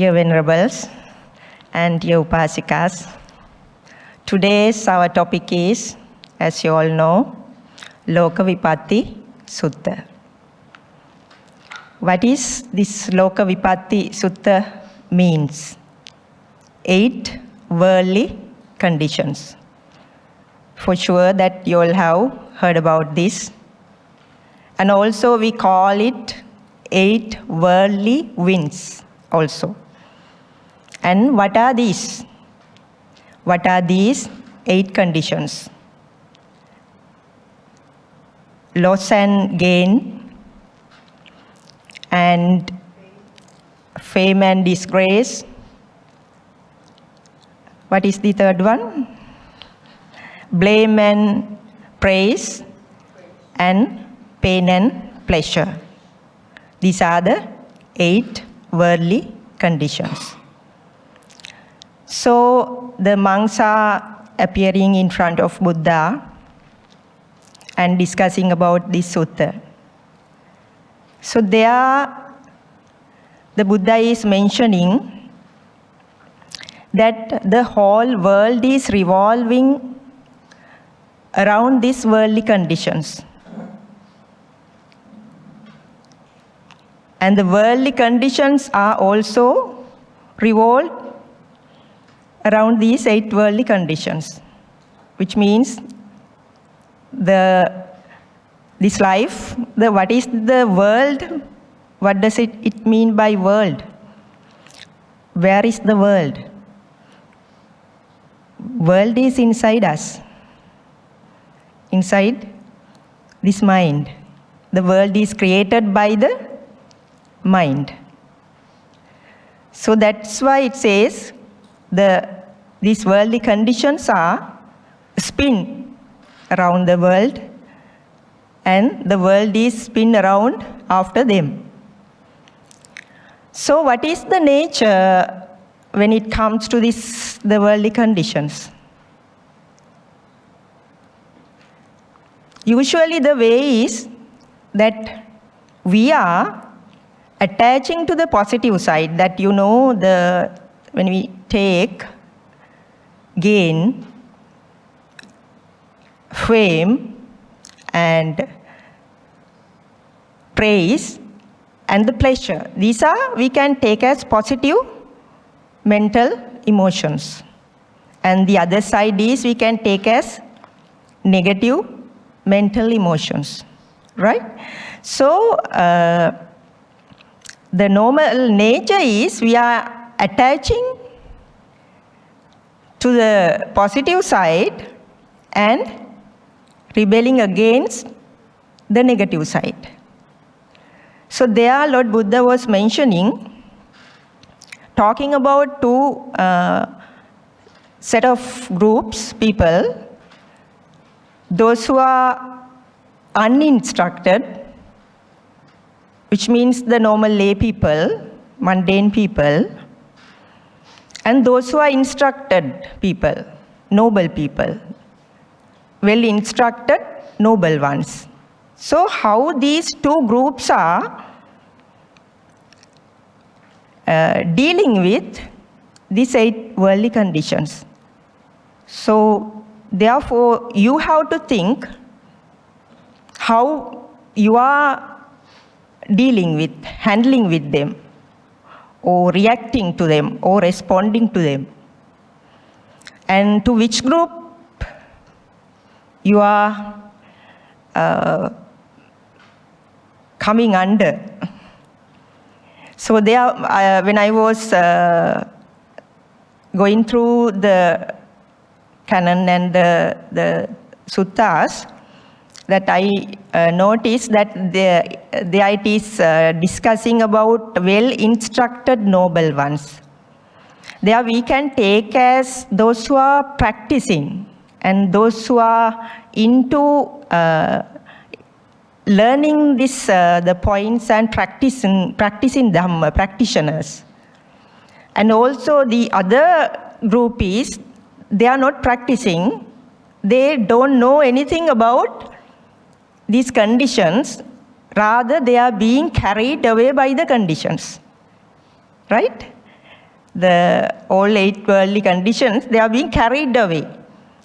Dear Venerables and dear Upasikas, today's our topic is, as you all know, Lokavipatti Sutta. What is this Lokavipatti Sutta means? 8 worldly conditions. For sure that you all have heard about this. And also we call it 8 worldly winds also. And what are these? What are these 8 conditions? Loss and gain, and fame and disgrace. What is the third one? Blame and praise, and pain and pleasure. These are the 8 worldly conditions. So the monks are appearing in front of Buddha and discussing about this sutta. So there, the Buddha is mentioning that the whole world is revolving around these worldly conditions. And the worldly conditions are also revolved around these 8 worldly conditions, which means this life, what is the world? What does it mean by world? Where is the world? World is inside us, inside this mind. The world is created by the mind. So that's why it says these worldly conditions are spin around the world, and the world is spin around after them. So what is the nature when it comes to the worldly conditions? Usually the way is that we are attaching to the positive side, that when we take gain, fame, and praise, and the pleasure. These are, we can take as positive mental emotions. And the other side is we can take as negative mental emotions, right? So, the normal nature is we are attaching to the positive side and rebelling against the negative side. So there Lord Buddha was mentioning, talking about 2 set of groups, people, those who are uninstructed, which means the normal lay people, mundane people, and those who are instructed people, noble people, well instructed, noble ones. So how these 2 groups are dealing with these 8 worldly conditions. So therefore you have to think how you are dealing with, handling with them, or reacting to them, or responding to them, and to which group you are coming under. So there, when I was going through the canon and the suttas, that I noticed that there it is discussing about well-instructed noble ones. There we can take as those who are practicing and those who are into learning the points and practicing Dhamma, practitioners. And also the other group is, they are not practicing, they don't know anything about these conditions, rather they are being carried away by the conditions, right? all 8 worldly conditions, they are being carried away.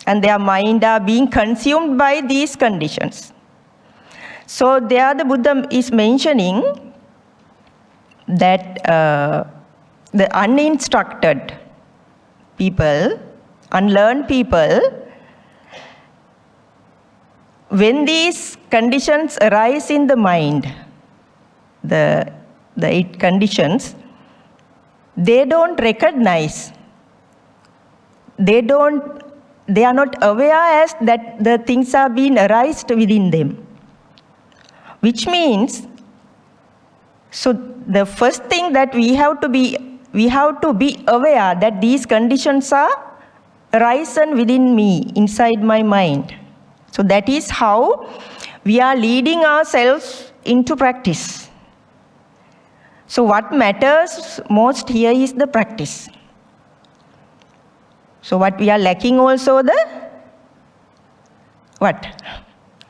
And their mind are being consumed by these conditions. So there the Buddha is mentioning that the uninstructed people, unlearned people, when these conditions arise in the mind, the 8 conditions, they don't recognize, they are not aware as that the things are being arised within them. Which means, so the first thing that we have to be aware that these conditions are arisen within me, inside my mind. So that is how we are leading ourselves into practice. So what matters most here is the practice. So what we are lacking also what?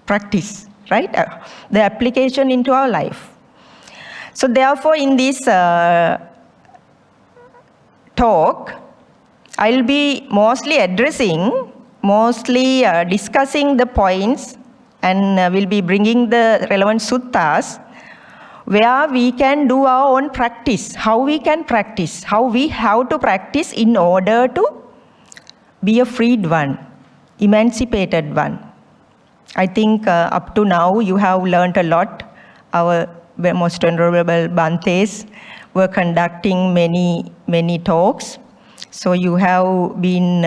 Practice, right? The application into our life. So therefore in this talk, I'll be mostly discussing the points, and will be bringing the relevant suttas where we can do our own practice, how we can practice, how we have to practice in order to be a freed one, emancipated one. I think up to now you have learned a lot. Our most honorable Bhantes were conducting many talks. So you have been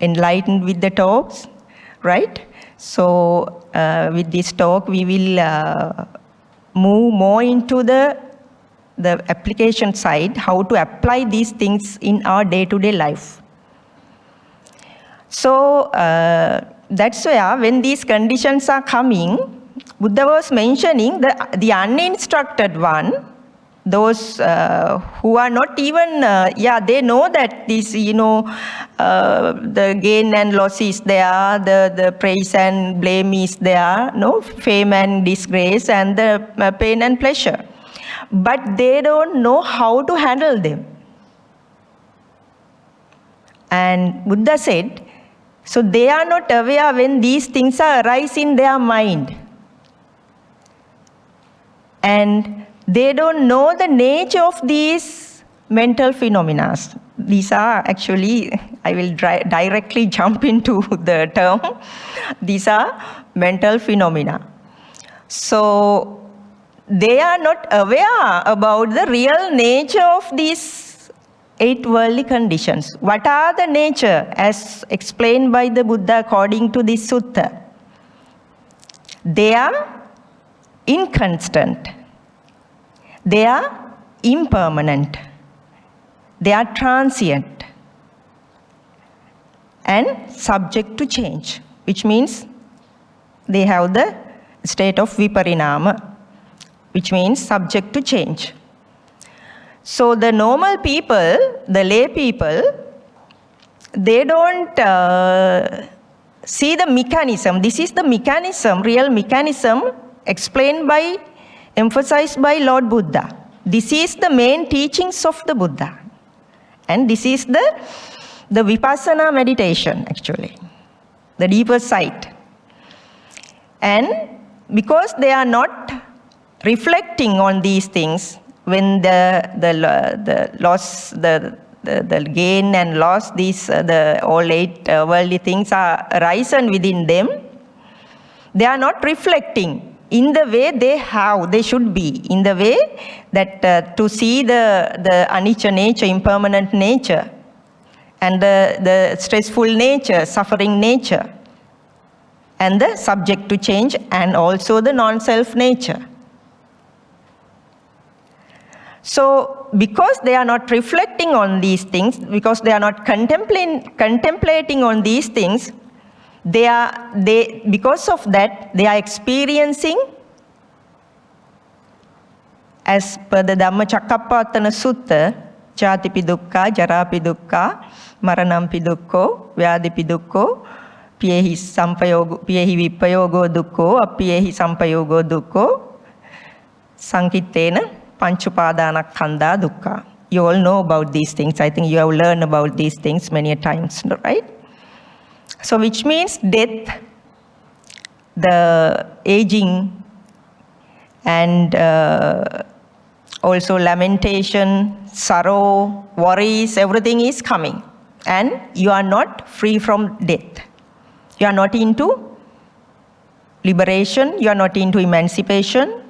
enlightened with the talks, right? So with this talk we will move more into the application side, how to apply these things in our day-to-day life. So that's where when these conditions are coming, Buddha was mentioning the uninstructed one, those who are not even, they know that this, the gain and loss is there, the praise and blame is there, no, fame and disgrace, and the pain and pleasure. But they don't know how to handle them. And Buddha said, so they are not aware when these things are arising in their mind. And they don't know the nature of these mental phenomena. These are actually, I will directly jump into the term. These are mental phenomena. So they are not aware about the real nature of these 8 worldly conditions. What are the nature as explained by the Buddha according to this sutta? They are inconstant. They are impermanent. They are transient and subject to change, which means they have the state of viparinama, which means subject to change. So the normal people, the lay people, they don't see the mechanism. This is the mechanism, real mechanism emphasized by Lord Buddha. This is the main teachings of the Buddha. And this is the vipassana meditation, actually, the deeper side. And because they are not reflecting on these things, when the loss, the gain and loss, these all 8 worldly things are arisen within them, they are not reflecting in the way they should be, in the way that to see the anicca nature, impermanent nature, and the stressful nature, suffering nature, and the subject to change, and also the non-self nature. So because they are not reflecting on these things, because they are not contemplating on these things, because of that, they are experiencing, as per the Dhammacakkappavattana Sutta, Jatipi dukkha, Jarapi dukkha, Maranampi dukkho, Vyadipi dukkho, Piyehi vippayogo dukkho, Appiyehi sampayogo dukkho, Sankittena Panchupadanakkhandha dukkha. You all know about these things. I think you have learned about these things many a times, right? So which means death, the aging, and also lamentation, sorrow, worries, everything is coming. And you are not free from death. You are not into liberation, you are not into emancipation,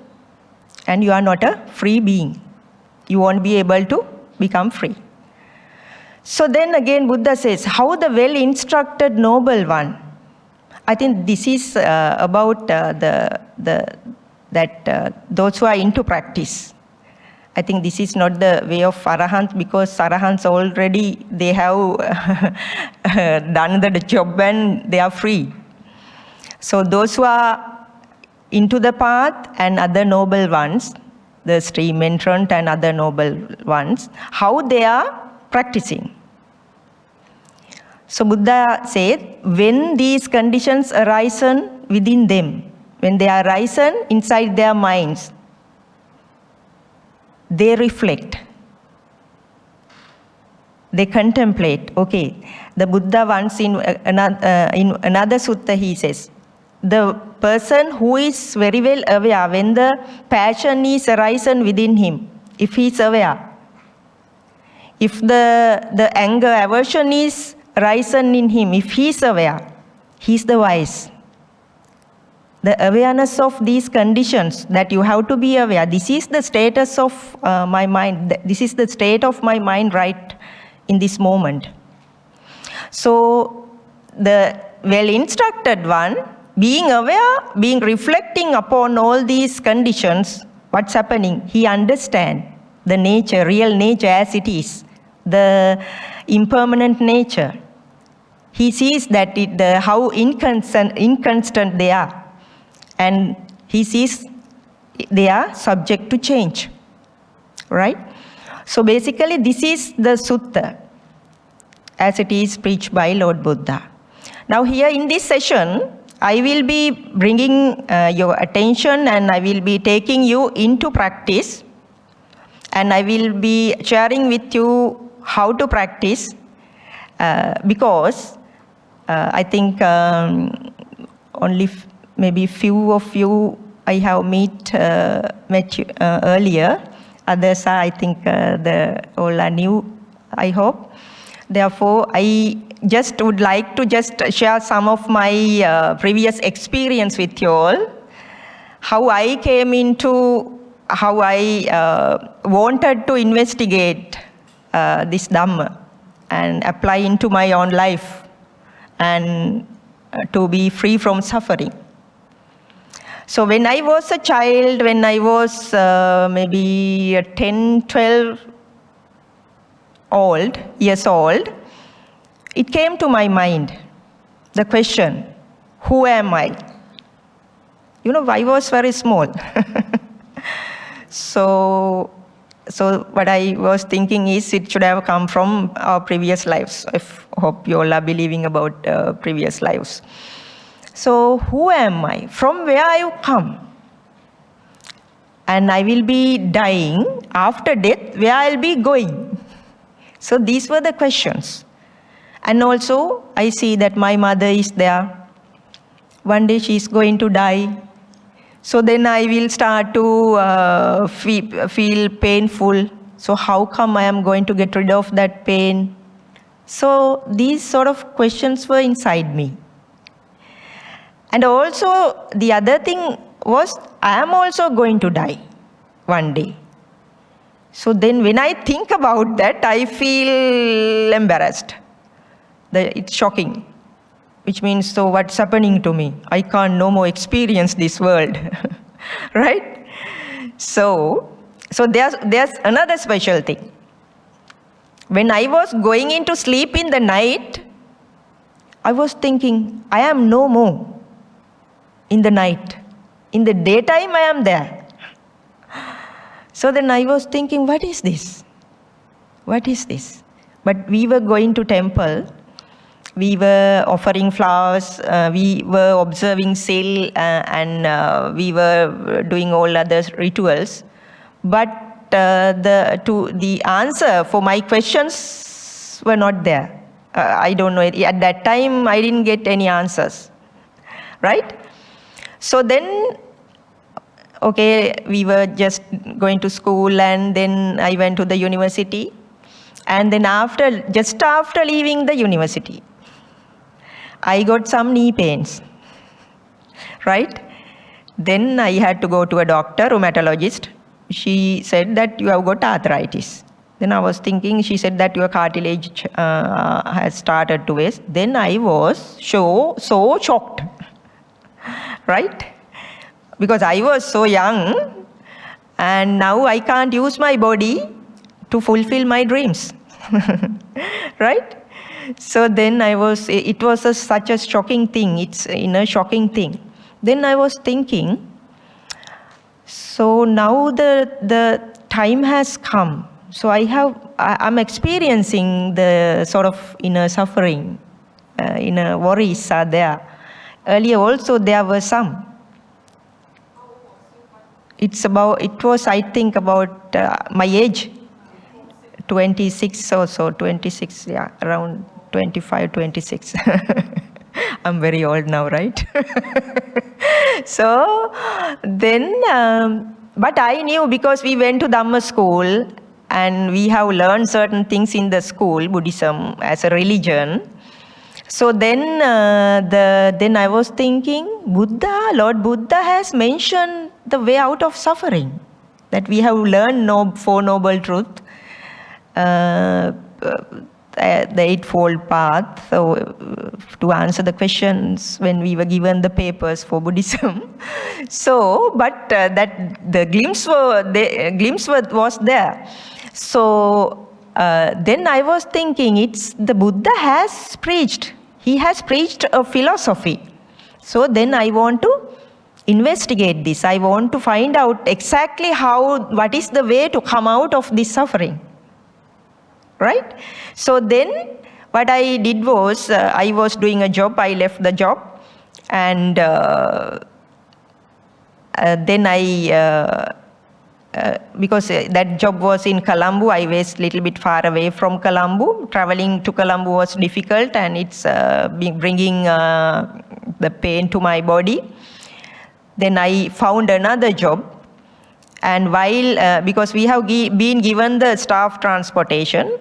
and you are not a free being. You won't be able to become free. So then again Buddha says, how the well-instructed noble one. I think this is about those who are into practice. I think this is not the way of Arahants, because Arahants already, they have done the job and they are free. So those who are into the path and other noble ones, the stream entrant and other noble ones, how they are practicing. So Buddha said, when these conditions arise within them, when they are arisen inside their minds, they reflect, they contemplate. Okay, the Buddha once in another sutta he says, the person who is very well aware when the passion is arisen within him, if he is aware, if the anger, aversion is arisen in him, if he is aware, he is the wise. The awareness of these conditions that you have to be aware, this is the status of my mind, this is the state of my mind right in this moment. So the well-instructed one, being aware, being reflecting upon all these conditions, what's happening, he understands the nature, real nature as it is, the impermanent nature. He sees that how inconstant they are. And he sees they are subject to change, right? So basically this is the sutta as it is preached by Lord Buddha. Now here in this session, I will be bringing your attention and I will be taking you into practice, and I will be sharing with you how to practice because I think only maybe few of you I have met earlier. Others are, I think, all are new, I hope. Therefore, I just would like to just share some of my previous experience with you all. How I came into, how I wanted to investigate this Dhamma and apply into my own life and to be free from suffering. So when I was a child, when I was maybe 10, 12 years old, it came to my mind, the question, who am I? You know, I was very small. So what I was thinking is it should have come from our previous lives. I hope you all are believing about previous lives. So who am I? From where I have come? And I will be dying. After death, where I will be going? So these were the questions. And also, I see that my mother is there. One day she is going to die. So then I will start to feel painful. So how come I am going to get rid of that pain? So these sort of questions were inside me. And also, the other thing was, I am also going to die one day. So then when I think about that, I feel embarrassed. It's shocking. Which means, so what's happening to me? I can't no more experience this world. Right? So there's another special thing. When I was going into sleep in the night, I was thinking, I am no more in the night. In the daytime, I am there. So then I was thinking, what is this? What is this? But we were going to temple. We were offering flowers. We were observing sale and we were doing all other rituals. But the answer for my questions were not there. I don't know, at that time I didn't get any answers, right? So then, okay, we were just going to school, and then I went to the university, and then just after leaving the university, I got some knee pains, right? Then I had to go to a doctor, rheumatologist. She said that you have got arthritis. Then I was thinking, she said that your cartilage has started to waste. Then I was so shocked, right? Because I was so young, and now I can't use my body to fulfill my dreams, right? So then it was such a shocking thing. It's a shocking thing. Then I was thinking, so now the time has come. So I'm experiencing the sort of inner suffering, inner worries are there. Earlier also there were some. It was I think about my age, 26 or so, 26, yeah, around 25, 26. I'm very old now, right? So then, but I knew, because we went to Dhamma school and we have learned certain things in the school, Buddhism as a religion. So then, then I was thinking, Lord Buddha has mentioned the way out of suffering, that we have learned Four Noble Truths, the Eightfold Path, so to answer the questions when we were given the papers for Buddhism. So, but that the glimpse was there. So then I was thinking, it's the Buddha has preached. He has preached a philosophy. So then I want to investigate this. I want to find out exactly what is the way to come out of this suffering. Right? So then what I did was, I was doing a job, I left the job, and then because that job was in Colombo, I was a little bit far away from Colombo. Traveling to Colombo was difficult, and it's bringing the pain to my body. Then I found another job. And while, because we have been given the staff transportation,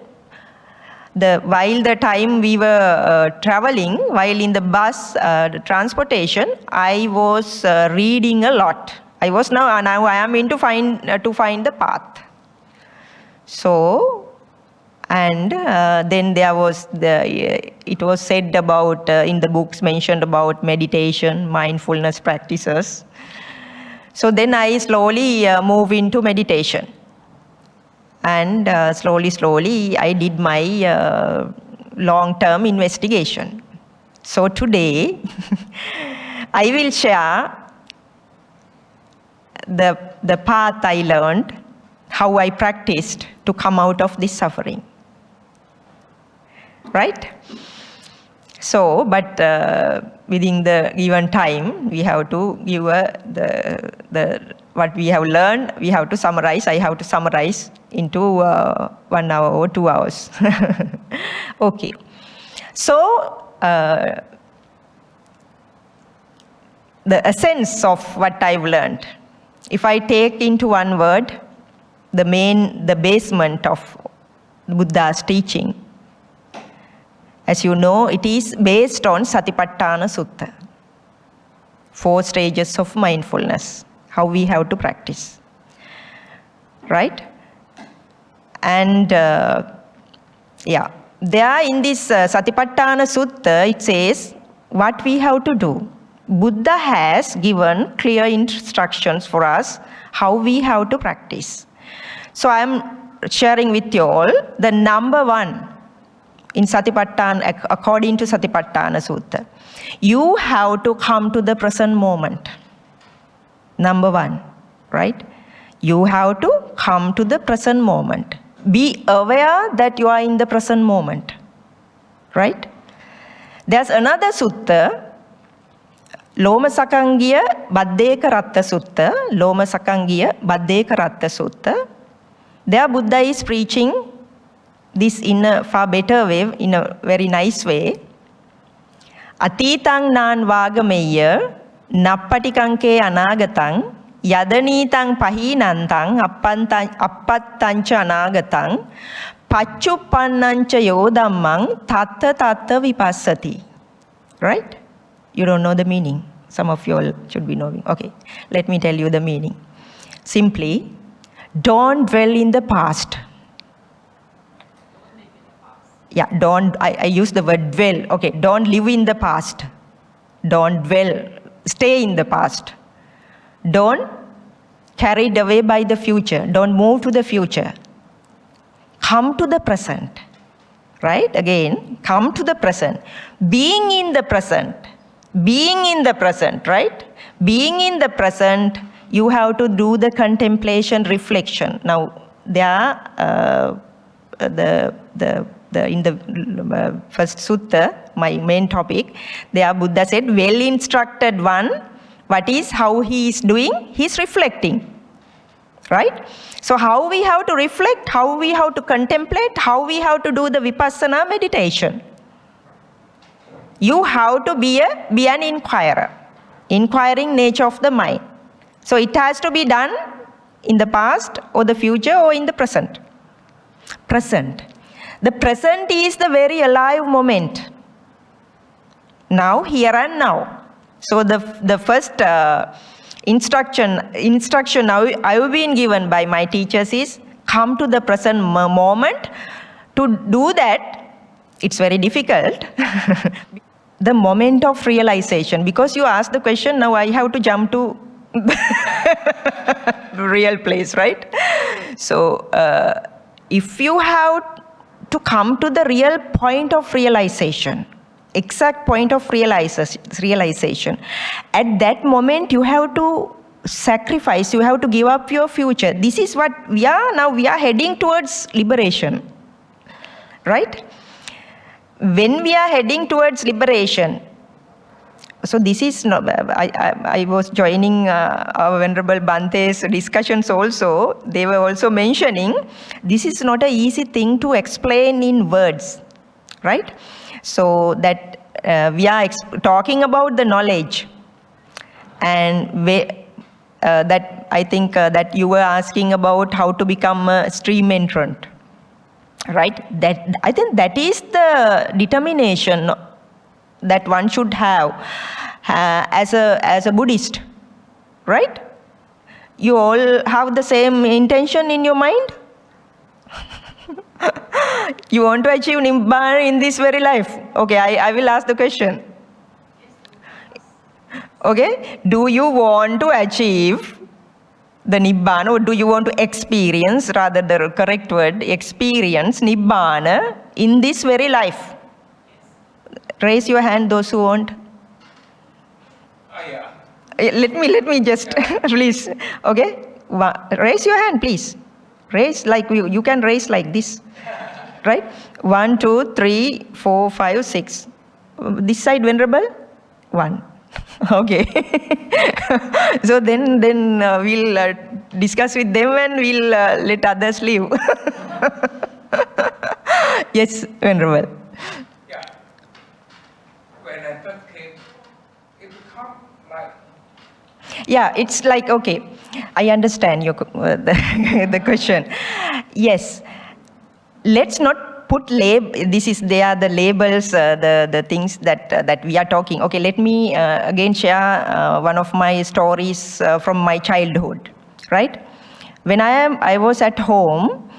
while the time we were traveling, while in the bus transportation, I was reading a lot. Now I am into to find the path. So, and then there was it was said about, in the books mentioned about meditation, mindfulness practices. So then I slowly move into meditation. And slowly I did my long-term investigation. So today, I will share the path I learned, how I practiced to come out of this suffering. Right? So, but within the given time, we have to give what we have learned, we have to summarize. I have to summarize into 1 hour or 2 hours. Okay. So, the essence of what I've learned, if I take into one word, the basement of Buddha's teaching, as you know, it is based on Satipatthana Sutta, 4 stages of mindfulness, how we have to practice, right? And yeah, there in this Satipatthana Sutta, it says what we have to do. Buddha has given clear instructions for us how we have to practice. So I am sharing with you all the number 1 in Satipatthana, according to Satipatthana Sutta. You have to come to the present moment. Number 1, right? You have to come to the present moment. Be aware that you are in the present moment, right? There's another sutta, Loma Sakangiya Baddeka Ratta Sutta, Loma Sakangiya Baddeka Ratta Sutta. There Buddha is preaching this in a far better way, in a very nice way. Atitang nan vagameya, nappatikangke anagatang, yadanitang pahinantang, appattancha anagatang, paccupannancha yodammang, tatta tatta vipassati. Right? You don't know the meaning. Some of you all should be knowing. Okay, let me tell you the meaning. Simply, don't dwell in the past. Yeah, I use the word dwell. Okay, don't live in the past. Don't dwell, stay in the past. Don't carried away by the future. Don't move to the future. Come to the present. Right? Again, come to the present. Being in the present. Being in the present, right? Being in the present, you have to do the contemplation, reflection. Now, there are in the first sutta, my main topic, there Buddha said, well instructed one, how he is doing? He is reflecting. Right? So how we have to reflect, how we have to contemplate, how we have to do the vipassana meditation. You have to be an inquirer, inquiring nature of the mind. So it has to be done in the past or the future or in the present. Present. The present is the very alive moment. Now, here and now. So the first instruction now I've been given by my teachers is come to the present moment. To do that, it's very difficult. The moment of realization, because you asked the question, now I have to jump to the real place, right? So if you have to come to the real point of realization, exact point of realization, at that moment you have to sacrifice, you have to give up your future. This is what we are now. We are heading towards liberation, right? When we are heading towards liberation, so this is not, I was joining our Venerable Bante's discussions also. They were also mentioning this is not an easy thing to explain in words, right? So that we are talking about the knowledge, and that I think that you were asking about how to become a stream entrant. Right? That I think that is the determination that one should have as a Buddhist, right? You all have the same intention in your mind. You want to achieve Nibbana in this very life. Okay, I will ask the question. Okay, do you want to achieve the Nibbana, or do you want to experience, rather the correct word, experience Nibbana in this very life? Raise your hand, those who want. Yeah. Let me just, please, okay? Raise your hand, please. Raise like you can raise like this, right? 1, 2, 3, 4, 5, 6. This side, Venerable? 1. Okay. So then we'll discuss with them and we'll let others leave. Yes, Venerable. Yeah. When I first came, it became like... Yeah, it's like, okay, I understand your the question. Yes, let's not put they are the labels, the things that we are talking. Okay, let me again share one of my stories from my childhood, right? When I was at home,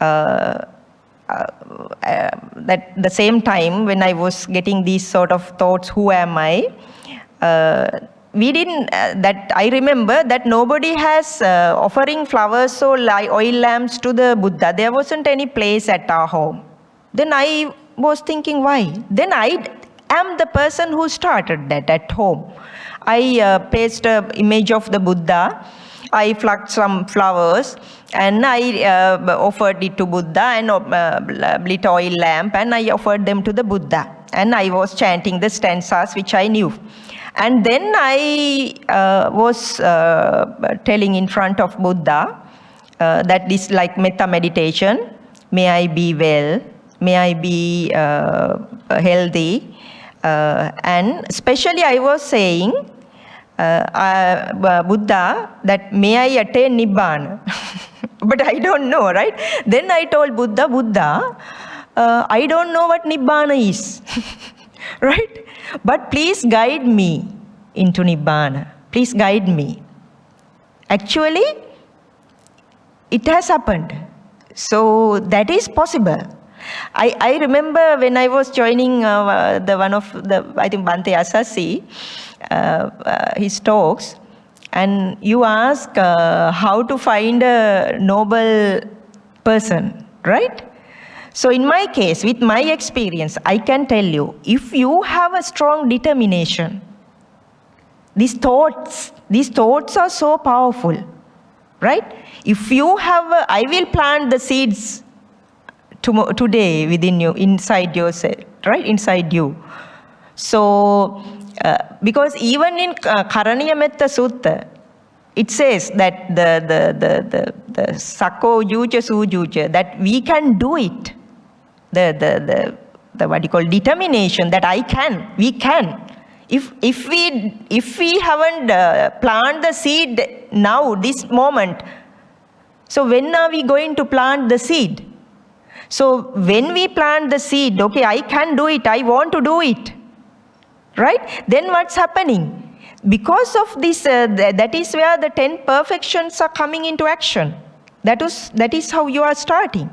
at the same time when I was getting these sort of thoughts, who am I? We didn't, I remember that nobody has offering flowers or oil lamps to the Buddha. There wasn't any place at our home. Then I was thinking, why? Then I am the person who started that at home. I placed an image of the Buddha. I plucked some flowers and I offered it to Buddha and lit oil lamp and I offered them to the Buddha. And I was chanting the stanzas which I knew. And then I was telling in front of Buddha, that is like metta meditation. May I be well, may I be healthy, and especially I was saying, Buddha, that may I attain Nibbana. But I don't know, right? Then I told Buddha, I don't know what Nibbana is, right? But please guide me into Nibbana. Please guide me. Actually, it has happened. So that is possible. I remember when I was joining I think Bhante Asasi, his talks, and you ask how to find a noble person, right? So in my case, with my experience, I can tell you, if you have a strong determination, these thoughts are so powerful, right? If you have, I will plant the seeds today within you, inside yourself, right? Inside you. So, because even in Karaniya Metta Sutta, it says that the Sako Juja Sujuja, that we can do it. The what you call determination, that we can. If we haven't planted the seed now, this moment, so when are we going to plant the seed? So when we plant the seed, okay, I can do it, I want to do it, right? Then what's happening? Because of this, that is where the 10 perfections are coming into action. That is how you are starting,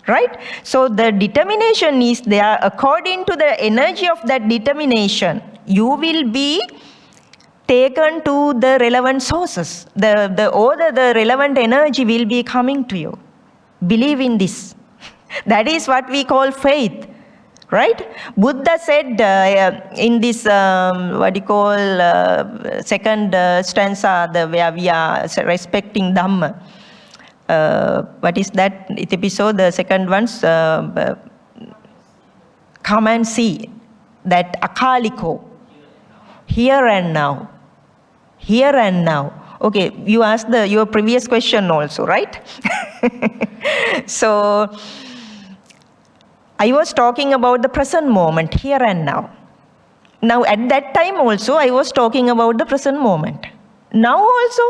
right? So the determination is there. According to the energy of that determination, you will be taken to the relevant sources. The relevant energy will be coming to you. Believe in this. That is what we call faith, right? Buddha said in this, second stanza, where we are respecting Dhamma. What is that episode? The second one's, come and see that akaliko, here and now. Here and now. Okay, you asked your previous question also, right? So, I was talking about the present moment, here and now. Now, at that time also, I was talking about the present moment. Now also,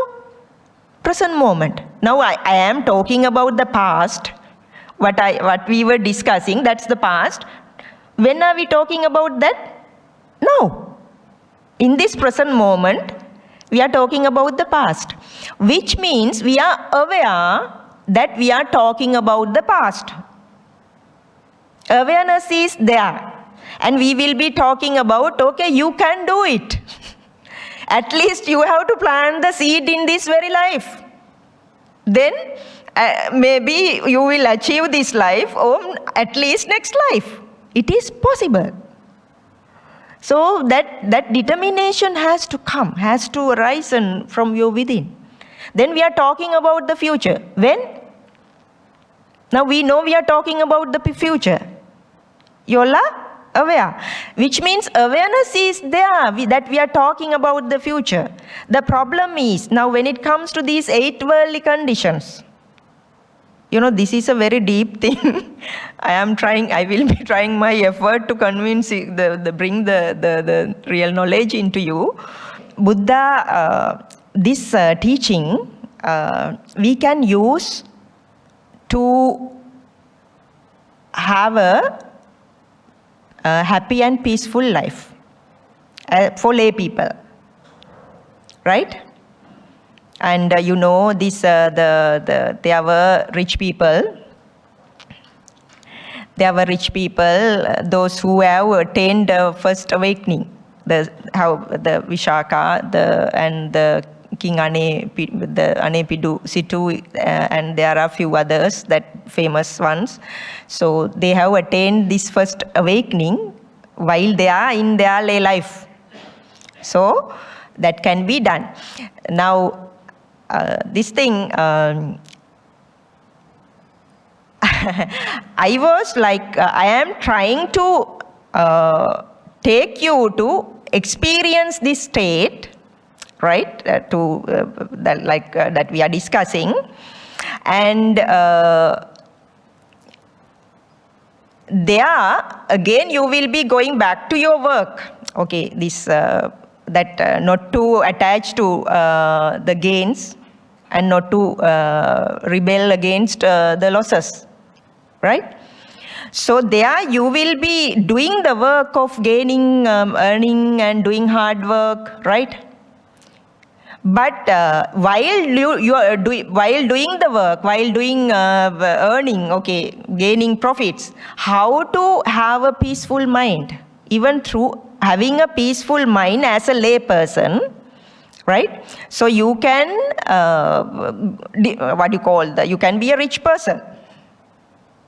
present moment. Now, I am talking about the past. What we were discussing, that's the past. When are we talking about that? Now. In this present moment, we are talking about the past, which means we are aware that we are talking about the past. Awareness is there, and we will be talking about, okay, you can do it. At least you have to plant the seed in this very life. Then maybe you will achieve this life, or at least next life. It is possible. So that determination has to come, has to arise from your within. Then we are talking about the future. When? Now we know we are talking about the future. You're aware, which means awareness is there, that we are talking about the future. The problem is, now when it comes to these 8 worldly conditions, this is a very deep thing. I will be trying my effort to convince you, bring the real knowledge into you. Buddha, this teaching, we can use to have a happy and peaceful life for lay people, right? And this there were rich people. There were rich people, those who have attained first awakening. The Vishaka, and the King the Anepidu Situ, and there are a few others, that famous ones. So they have attained this first awakening while they are in their lay life. So that can be done. Now, this thing, I was like, I am trying to take you to experience this state, right, that we are discussing, And there, again, you will be going back to your work. Okay, this not to attach to the gains and not to rebel against the losses, right? So there you will be doing the work of gaining, earning and doing hard work, right? But while doing the work, while doing earning, okay, gaining profits, how to have a peaceful mind? Even through having a peaceful mind as a lay person, right? So you can, you can be a rich person,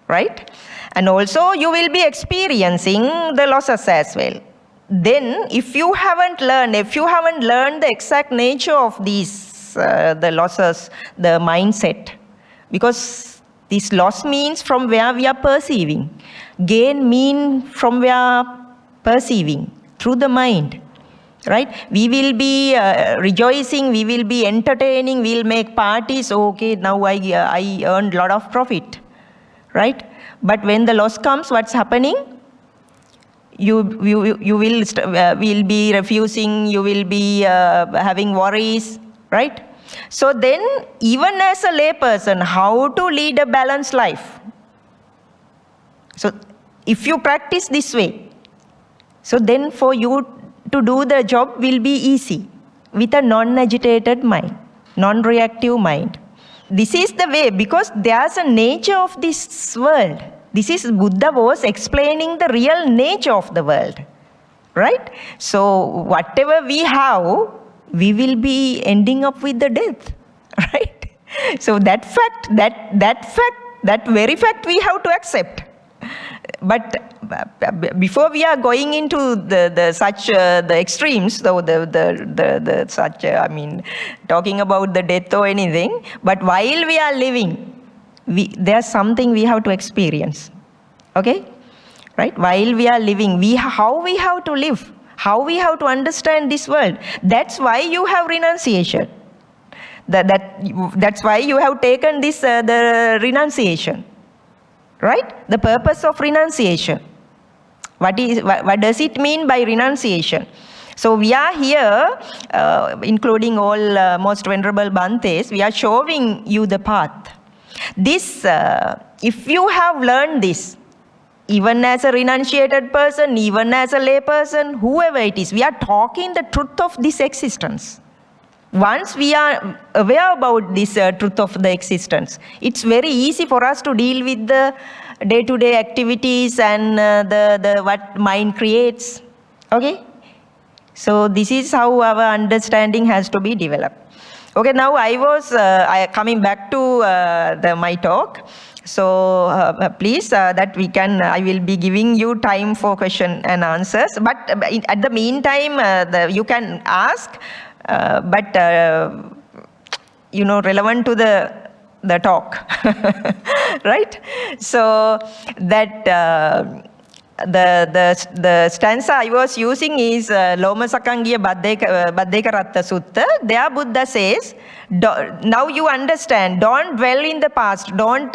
right? And also you will be experiencing the losses as well. Then if you haven't learned the exact nature of these, the losses, the mindset, because this loss means from where we are perceiving, gain mean from where perceiving, through the mind, right? We will be rejoicing, we will be entertaining, we'll make parties, okay, now I earned a lot of profit, right? But when the loss comes, what's happening? You will be refusing, you will be having worries, right? So then, even as a lay person, how to lead a balanced life? So if you practice this way, so then for you to do the job will be easy with a non-agitated mind, non-reactive mind. This is the way, because there's a nature of this world. This is, Buddha was explaining the real nature of the world, right? So whatever we have, we will be ending up with the death, right? So that very fact we have to accept. But before we are going into the extremes, so talking about the death or anything, but while we are living, there's something we have to experience, okay? Right? While we are living, how we have to live, how we have to understand this world. That's why you have renunciation. That's why you have taken this the renunciation, right? The purpose of renunciation. What does it mean by renunciation? So we are here, including all most venerable Bhantes, we are showing you the path. This, if you have learned this, even as a renunciated person, even as a lay person, whoever it is, we are talking the truth of this existence. Once we are aware about this truth of the existence, it's very easy for us to deal with the day-to-day activities and what mind creates. Okay? So this is how our understanding has to be developed. Okay, now I was coming back to my talk. So please, that we can, I will be giving you time for question and answers. But at the meantime, you can ask, but relevant to the talk, right? So that the stanza I was using is Loma Sakangiya Baddekaratta Sutta. There Buddha says, now you understand, don't dwell in the past, don't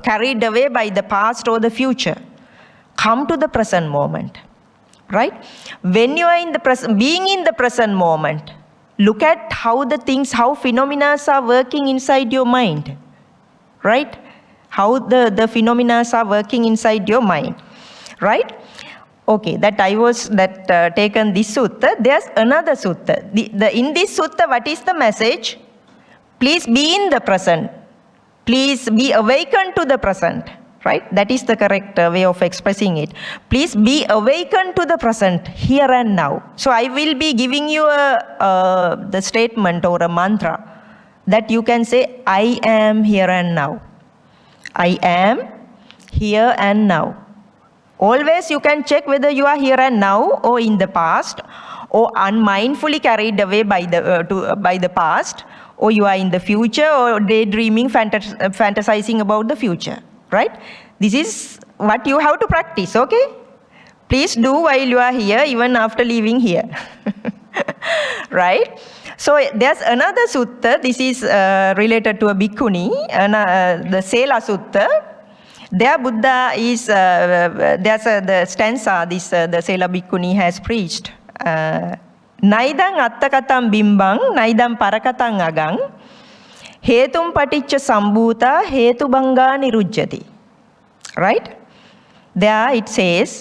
carried away by the past or the future. Come to the present moment, right? When you are in the present, being in the present moment, look at how the things, how phenomena are working inside your mind, right? How the phenomena are working inside your mind. Right? Okay, that I was taken this sutta. There's another sutta. In this sutta, what is the message? Please be in the present. Please be awakened to the present. Right? That is the correct way of expressing it. Please be awakened to the present, here and now. So I will be giving you the statement or a mantra that you can say, I am here and now. I am here and now. Always you can check whether you are here and now or in the past, or unmindfully carried away by the past, or you are in the future, or daydreaming, fantasizing about the future, right? This is what you have to practice, okay? Please do while you are here, even after leaving here. Right? So there's another sutta. This is related to a bhikkhuni, the Sela Sutta. There Buddha is, there's the stanza the Sela bhikkhuni has preached. Naidang attakatam bimbang, naidam parakatang agang, hetum paticca sambhuta, hetu banga nirujjati. Right? There it says,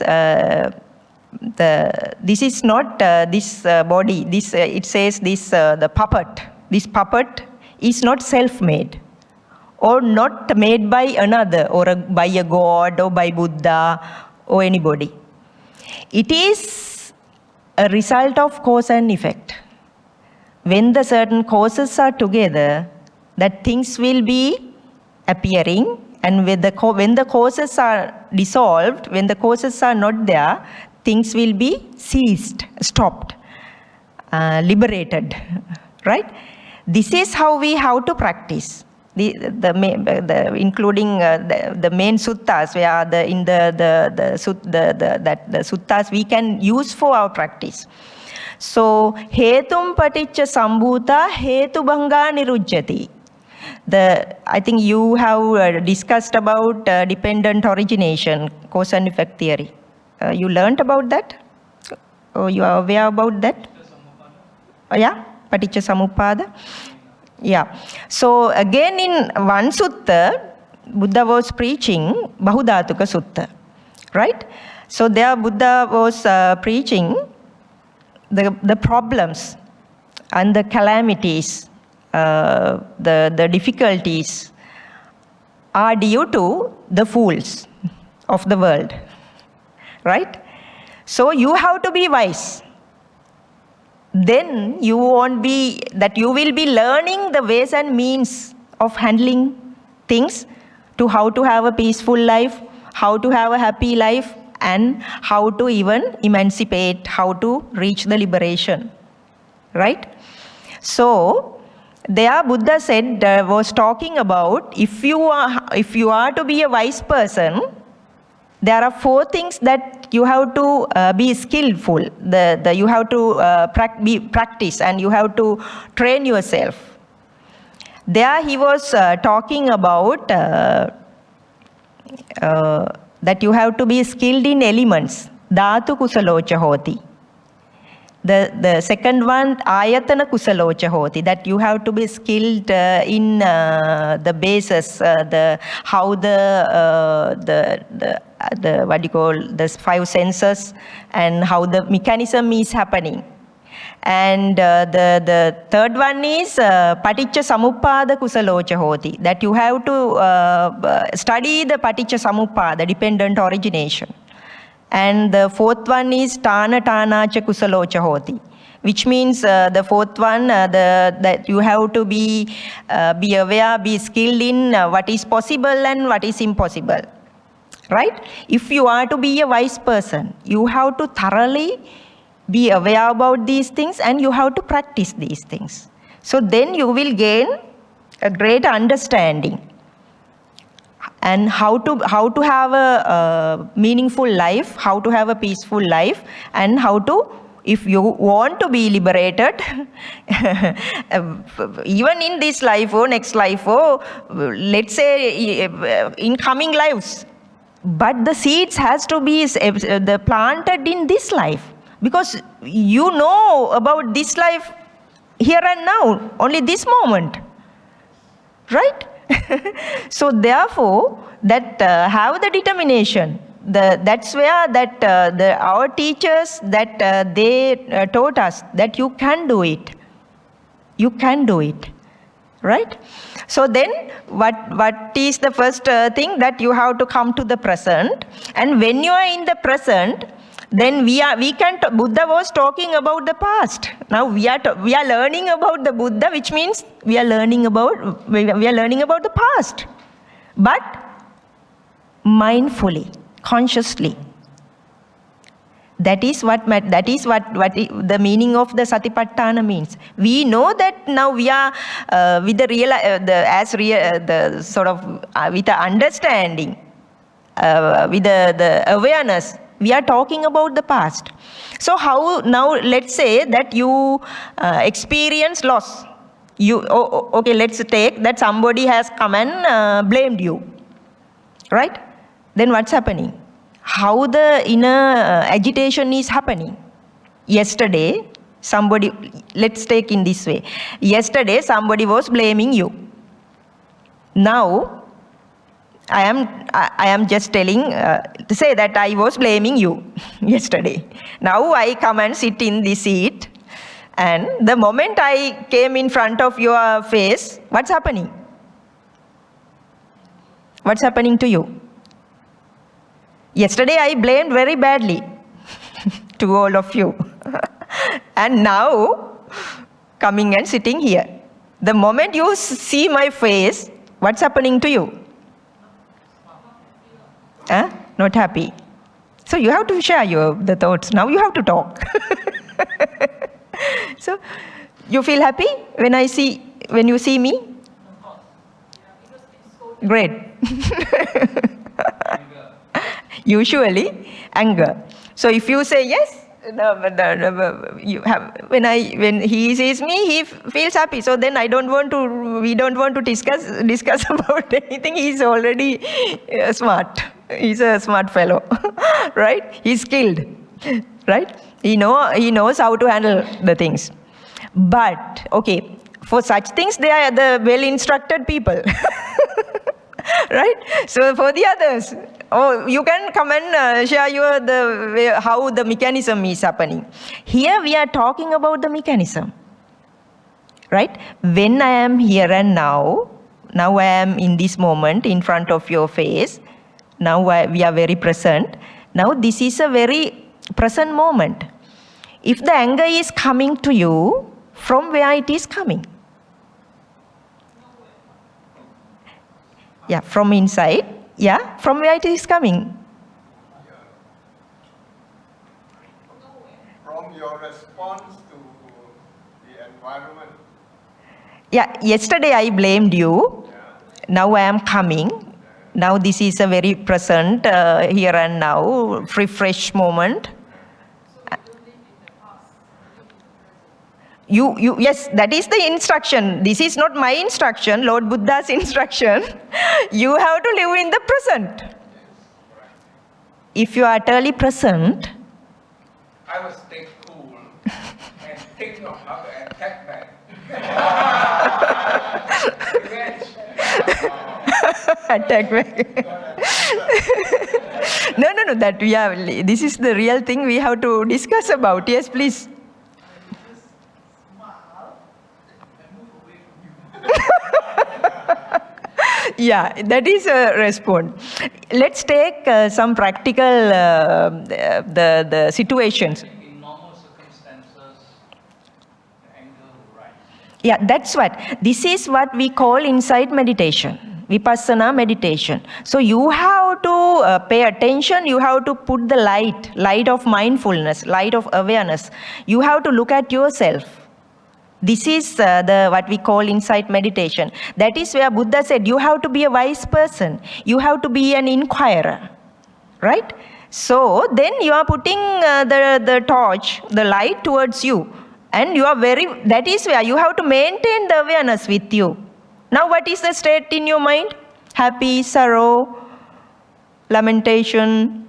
this is not this body, it says this, the puppet. This puppet is not self-made, or not made by another, or by a god, or by Buddha, or anybody. It is a result of cause and effect. When the certain causes are together, that things will be appearing, and when the causes are dissolved, when the causes are not there, things will be ceased, stopped, liberated, right? This is how we have to practice. Including the main suttas, where the suttas we can use for our practice. So, hetum paticca sambhuta, hetu bhanga nirujjati. I think you have discussed about dependent origination, cause and effect theory. You learnt about that? Or you are aware about that? Yeah, paticca samuppada. Yeah. So again in one sutta, Buddha was preaching Bahudhatuka Sutta, right? So there Buddha was preaching the problems and the calamities, the difficulties are due to the fools of the world, right? So you have to be wise. Then you will be learning the ways and means of handling things, to how to have a peaceful life, how to have a happy life, and how to even emancipate, how to reach the liberation, right? So there Buddha said, was talking about, if you are to be a wise person, there are 4 things that you have to be skillful. You have to practice, and you have to train yourself. There he was talking about that you have to be skilled in elements. Dhatu kusalocha hoti. The second one, ayatana kusalocha hoti, that you have to be skilled in the basis, how what you call the 5 senses, and how the mechanism is happening. And the third one is paticca samuppada kusalocha hoti, that you have to study the paticca samuppada, dependent origination. And the fourth one is tana tanacha kusalocha hoti, which means the fourth one, that you have to be aware, be skilled in what is possible and what is impossible, right? If you are to be a wise person, you have to thoroughly be aware about these things, and you have to practice these things. So then you will gain a great understanding, and how to have a meaningful life, how to have a peaceful life, and how to, if you want to be liberated, even in this life or next life, or let's say in coming lives, but the seeds has to be planted in this life, because you know about this life here and now, only this moment, right? So therefore, that have the determination. That's where our teachers, that they taught us that you can do it. You can do it, right? So then, what is the first thing? That you have to come to the present, and when you are in the present, then Buddha was talking about the past. Now we are learning about the Buddha, which means we are learning about the past, but mindfully, consciously. That is what the meaning of the Satipatthana means. We know that now we are with the with the understanding, with the awareness We are talking about the past. So how, now let's say that you experience loss. Okay, let's take that somebody has come and blamed you, right? Then what's happening? How the inner agitation is happening? Yesterday, somebody, let's take in this way. Yesterday, somebody was blaming you. Now, I am just telling, to say that I was blaming you yesterday. Now I come and sit in this seat, and the moment I came in front of your face, what's happening? What's happening to you? Yesterday I blamed very badly to all of you. And now, coming and sitting here. The moment you see my face, what's happening to you? Not happy. So you have to share the thoughts. Now you have to talk. So, you feel happy when you see me? Great. Usually, anger. So if you say yes, you have, when he sees me, he feels happy. So then we don't want to discuss about anything. He's already smart. He's a smart fellow, right? He's skilled, right? He knows how to handle the things. But, okay, for such things, they are the well-instructed people. Right? So for the others, you can come and share how the mechanism is happening. Here we are talking about the mechanism. Right? When I am here and now I am in this moment in front of your face. Now we are very present. Now this is a very present moment. If the anger is coming to you, from where it is coming? Yeah, from inside. Yeah, from where it is coming? From your response to the environment. Yeah, yesterday I blamed you. Now I am coming. Now this is a very present, here and now, fresh moment. Yes, that is the instruction. This is not my instruction, Lord Buddha's instruction. You have to live in the present. If you are utterly present, I will stay cool and think of how to attack back. attack back. No, this is the real thing we have to discuss about. Yes, please. Yeah, that is a response. Let's take some practical the situations. In normal circumstances, the anger will rise. Yeah, that's what. This is what we call insight meditation, vipassana meditation. So you have to pay attention. You have to put the light of mindfulness, light of awareness. You have to look at yourself. This is what we call insight meditation. That is where Buddha said, you have to be a wise person. You have to be an inquirer. Right? So, then you are putting the torch, the light towards you. And that is where you have to maintain the awareness with you. Now, what is the state in your mind? Happy, sorrow, lamentation,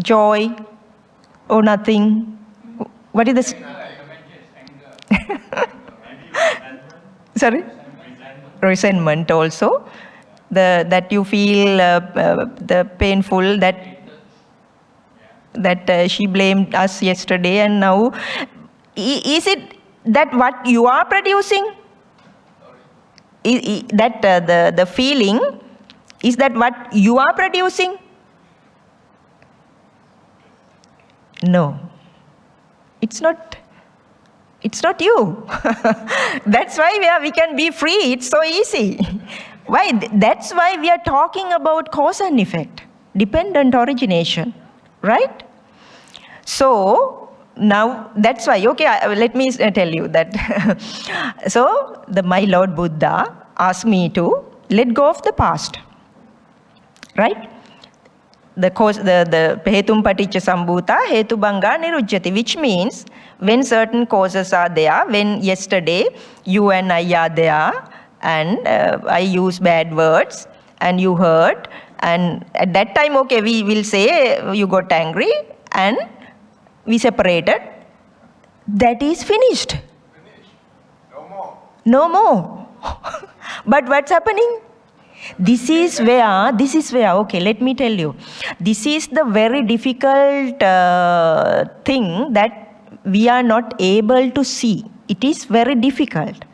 joy, or nothing? What is the state? Sorry? Resentment also. That you feel the painful that she blamed us yesterday, and now is it that what you are producing? That the feeling, is that what you are producing? No, it's not. It's not you. That's why we can be free. It's so easy. Why? That's why we are talking about cause and effect, dependent origination, right? So now that's why. Okay, let me tell you that. So my Lord Buddha asked me to let go of the past, right? the cause, the hetum paticca sambhuta hetu banga nirujjati, which means when certain causes are there, when yesterday you and I are there and I use bad words and you heard, and at that time, okay, we will say you got angry and we separated. That is finished. No more. No more. But what's happening? This is where, okay, let me tell you. This is the very difficult thing that we are not able to see. It is very difficult.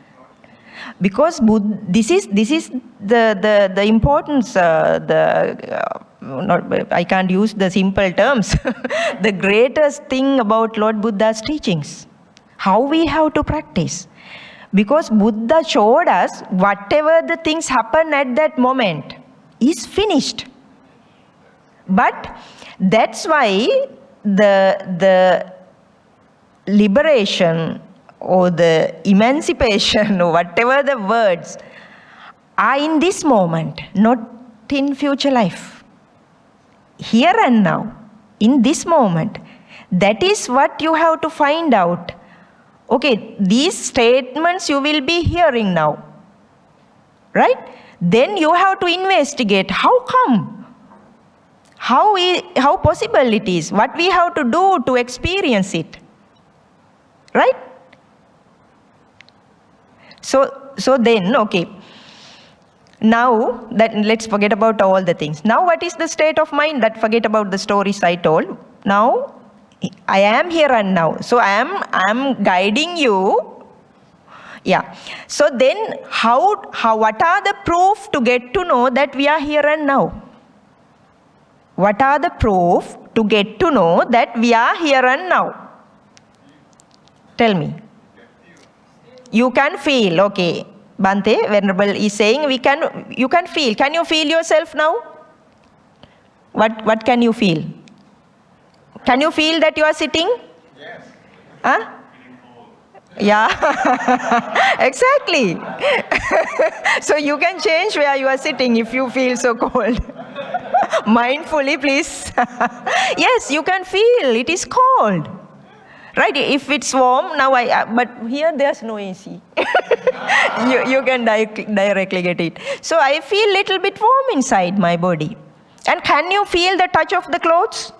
Because this is the importance, I can't use the simple terms. The greatest thing about Lord Buddha's teachings, how we have to practice. Because Buddha showed us whatever the things happen at that moment is finished. But that's why the liberation or the emancipation or whatever the words are in this moment, not in future life. Here and now, in this moment, that is what you have to find out. Okay, these statements you will be hearing now, right? Then you have to investigate how come, how possible it is, what we have to do to experience it, right? So then, okay, now that let's forget about all the things. Now what is the state of mind? That forget about the stories I told. Now I am here and now. So I am guiding you. Yeah. So then what are the proof to get to know that we are here and now? What are the proof to get to know that we are here and now? Tell me. You can feel, okay. Bhante, Venerable is saying you can feel. Can you feel yourself now? What can you feel? Can you feel that you are sitting? Yes. Huh? Yeah, exactly. So you can change where you are sitting if you feel so cold. Mindfully, please. Yes, you can feel it is cold. Right? If it's warm, now but here there's no AC. you can directly get it. So I feel little bit warm inside my body. And can you feel the touch of the clothes?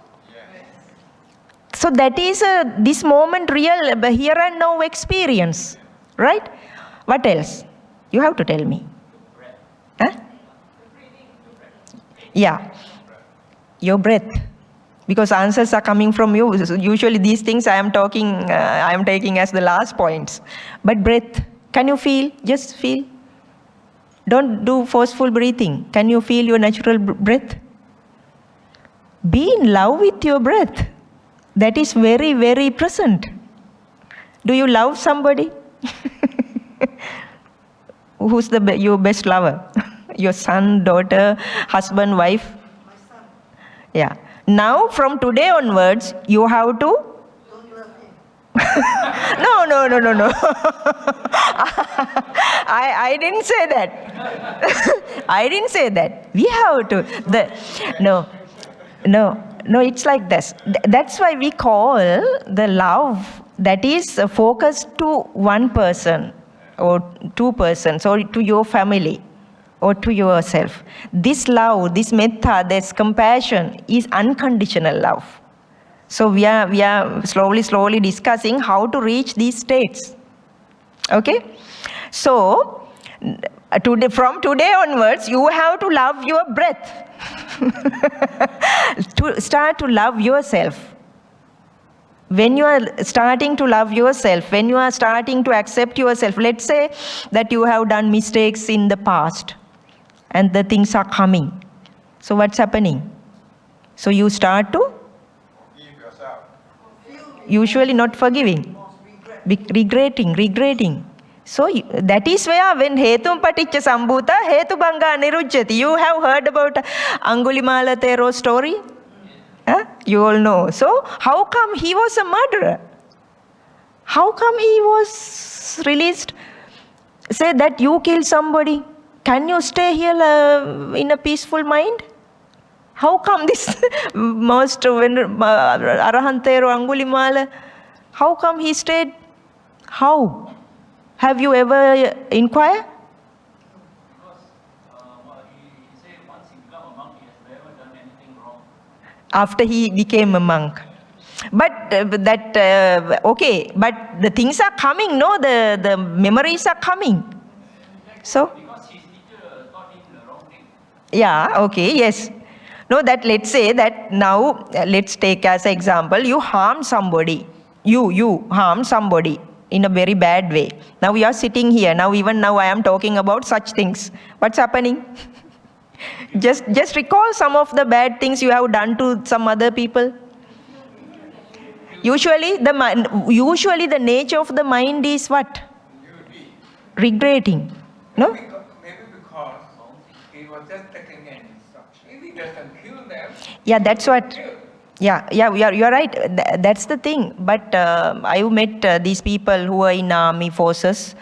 So that is this moment real here and now experience, right? What else? You have to tell me. Huh? Yeah, your breath. Because answers are coming from you. So usually these things I am taking as the last points. But breath, can you feel? Just feel. Don't do forceful breathing. Can you feel your natural breath? Be in love with your breath. That is very, very present. Do you love somebody? Who's your best lover? Your son, daughter, husband, wife? My son. Yeah. Now, from today onwards, you have to? Don't love him. No. I didn't say that. I didn't say that. We have to. No, it's like this. That's why we call the love that is focused to one person or two persons or to your family or to yourself. This love, this metta, this compassion is unconditional love. So we are slowly discussing how to reach these states. Okay? So from today onwards, you have to love your breath. To start to love yourself. When you are starting to love yourself, when you are starting to accept yourself, let's say that you have done mistakes in the past and the things are coming. So what's happening? So you start to? Forgive yourself. Usually not forgiving. Regretting. So that is where when hetum paticca sambhuta hetu banga nirujjati. You have heard about Angulimala Thero's story? Huh? You all know. So how come he was a murderer? How come he was released? Say that you killed somebody. Can you stay here in a peaceful mind? How come this most Arahantero Angulimala, how come he stayed? How? Have you ever inquired? Because he said once he become a monk, he has never done anything wrong. After he became a monk. But okay, but the things are coming, no? The memories are coming. So? Because his teacher taught him the wrong thing. Yeah, okay, yes. No, that let's say that now, let's take as an example, you harm somebody. You harm somebody in a very bad way. Now we are sitting here. Now even now I am talking about such things. What's happening? Just recall some of the bad things you have done to some other people. Usually the nature of the mind is what? Regretting. No? Maybe because he was just taking an instruction. If he doesn't kill them, Yeah, that's what. kill. Yeah, you're right. That's the thing. But I've met these people who are in army forces,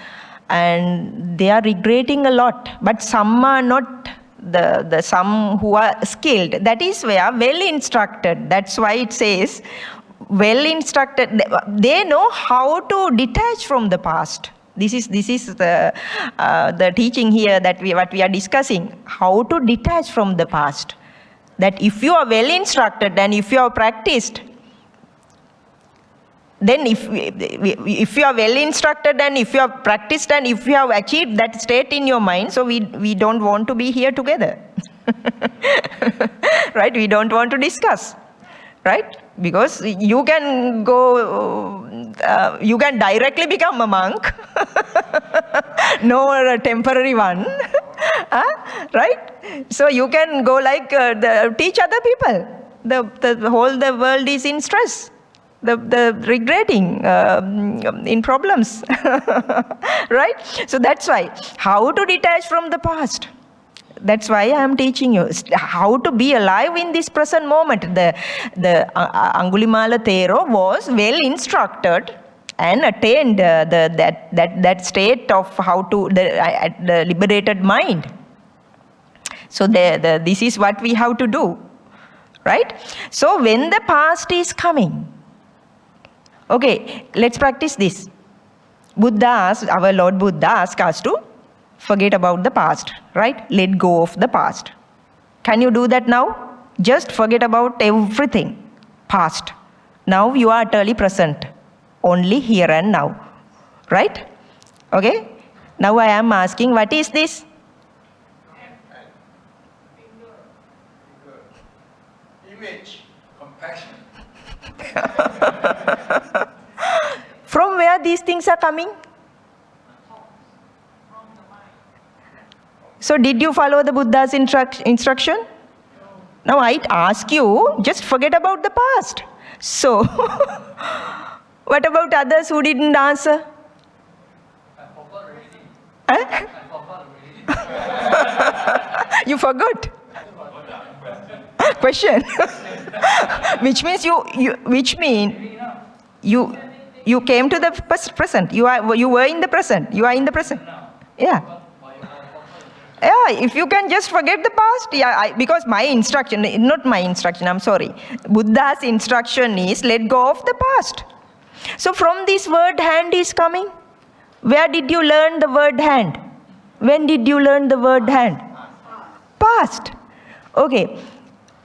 and they are regretting a lot. But some are not. The some who are skilled. That is where well instructed. That's why it says well instructed. They know how to detach from the past. This is the teaching here that what we are discussing. How to detach from the past. That if you are well instructed and if you have practiced, then if you are well instructed and if you have practiced and if you have achieved that state in your mind, so we don't want to be here together. Right? We don't want to discuss. Right? Because you can go, you can directly become a monk, no a temporary one, right? So you can go like teach other people. The whole the world is in stress, the regretting, in problems, right? So that's why how to detach from the past. That's why I am teaching you how to be alive in this present moment. The Angulimala Thero was well instructed and attained that state of how to the liberated mind. So this is what we have to do, right? So when the past is coming, okay, let's practice this. Our Lord Buddha asked us to forget about the past, right? Let go of the past. Can you do that now? Just forget about everything past. Now you are utterly present, only here and now, right? Okay? Now I am asking, what is this? Image. Compassion. From where these things are coming? So did you follow the Buddha's instruction? Now I ask you, just forget about the past. So, what about others who didn't answer? I forgot already. Huh? I forgot already. You forgot? Question. Which means you came to the present. You were in the present. You are in the present. Yeah. Yeah, if you can just forget the past, yeah, because my instruction, not my instruction, I'm sorry. Buddha's instruction is let go of the past. So from this word hand is coming. Where did you learn the word hand? When did you learn the word hand? Past. Okay.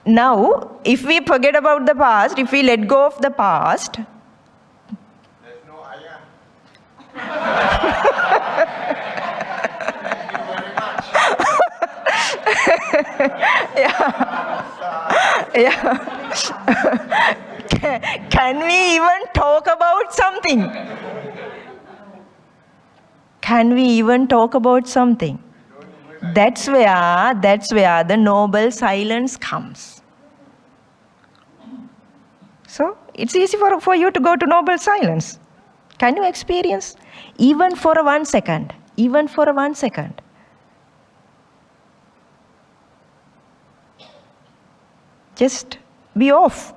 Now, if we forget about the past, if we let go of the past, There's no ayah. Can we even talk about something? Can we even talk about something? That's where the noble silence comes. So it's easy for you to go to noble silence. Can you experience? Even for 1 second. Even for 1 second. Just be off.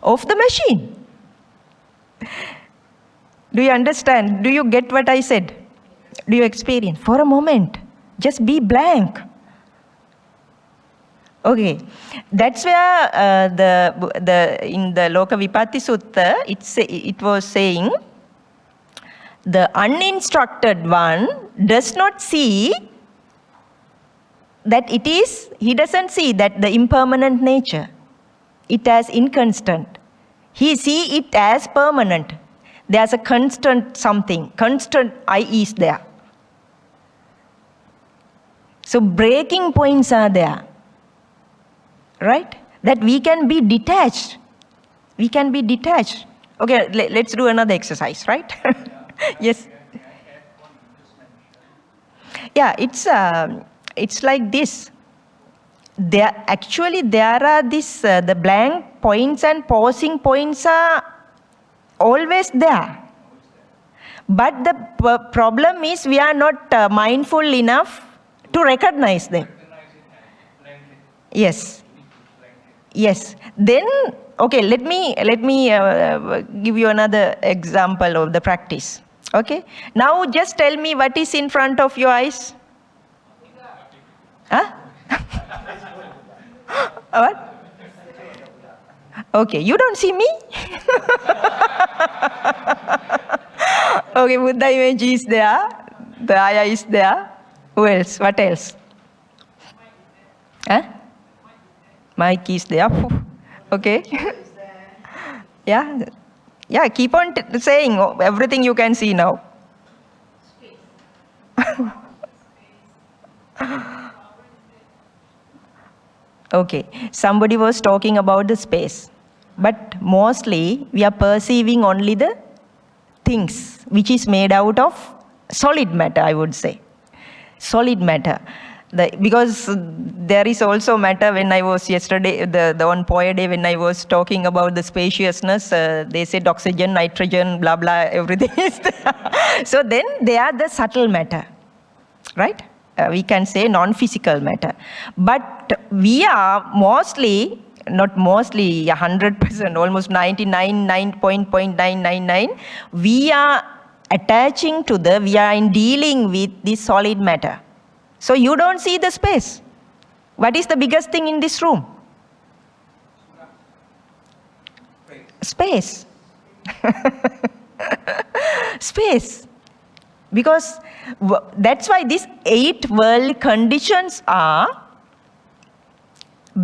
Off the machine. Do you understand? Do you get what I said? Do you experience? For a moment, just be blank. Okay, that's where in the Lokavipatti Sutta, it was saying, the uninstructed one does not see that he doesn't see that the impermanent nature, it as inconstant. He see it as permanent. There's a constant something, constant I is there. So breaking points are there, right? That we can be detached. We can be detached. Okay, let's do another exercise, right? Yes. Yeah, it's like this. There are the blank points and pausing points are always there. But the problem is we are not mindful enough to recognize them. Yes. Yes. Then, okay, let me give you another example of the practice. Okay. Now just tell me what is in front of your eyes. Huh? What? Okay, you don't see me? Okay, Buddha image is there. The Ayya is there. Who else? What else? Huh? Mike is there. Okay. Yeah. Yeah, keep on saying everything you can see now. Okay, somebody was talking about the space, but mostly we are perceiving only the things which is made out of solid matter, I would say. Solid matter. Because there is also matter. When I was yesterday, on Poya Day, when I was talking about the spaciousness, they said oxygen, nitrogen, blah, blah, everything is there. So then they are the subtle matter, right? We can say non-physical matter. But we are mostly, not mostly, 100%, almost 99.999, we are attaching to we are in dealing with the solid matter. So you don't see the space. What is the biggest thing in this room? Space. Space. Because that's why these 8 worldly conditions are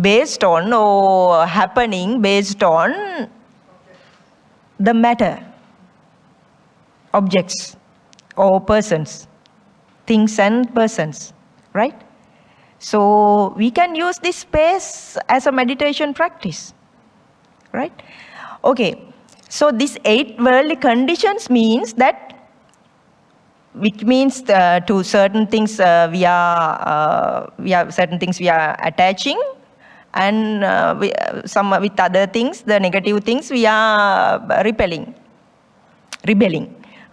based on or happening based on the matter, objects or persons, things and persons, right? So we can use this space as a meditation practice, right? Okay, so these 8 worldly conditions means that, which means to certain things we are certain things we are attaching, and with other things, the negative things, we are rebelling,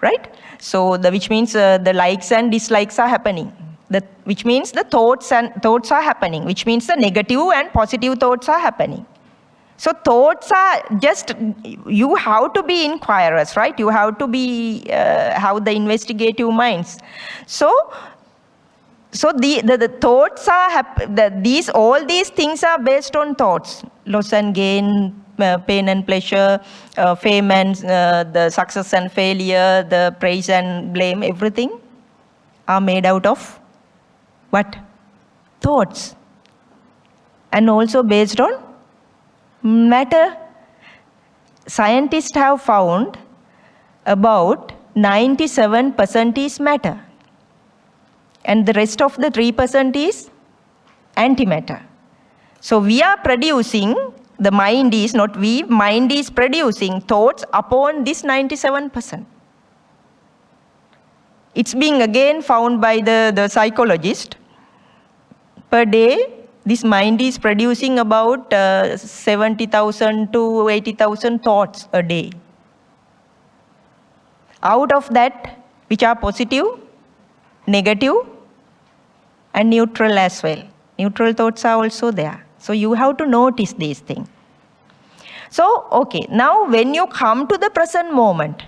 right? So which means the likes and dislikes are happening. Which means the thoughts are happening. Which means the negative and positive thoughts are happening. So thoughts are just, you have to be inquirers, right? You have to be have the investigative minds. So the thoughts are all these things are based on thoughts. Loss and gain, pain and pleasure, fame and the success and failure, the praise and blame, everything are made out of what? Thoughts. And also based on matter. Scientists have found about 97% is matter, and the rest of the 3% is antimatter. So we are producing, the mind is not we, mind is producing thoughts upon this 97%. It's being again found by the psychologist. Per day, this mind is producing about 70,000 to 80,000 thoughts a day. Out of that, which are positive, negative, and neutral as well. Neutral thoughts are also there. So you have to notice these things. So, okay, now when you come to the present moment,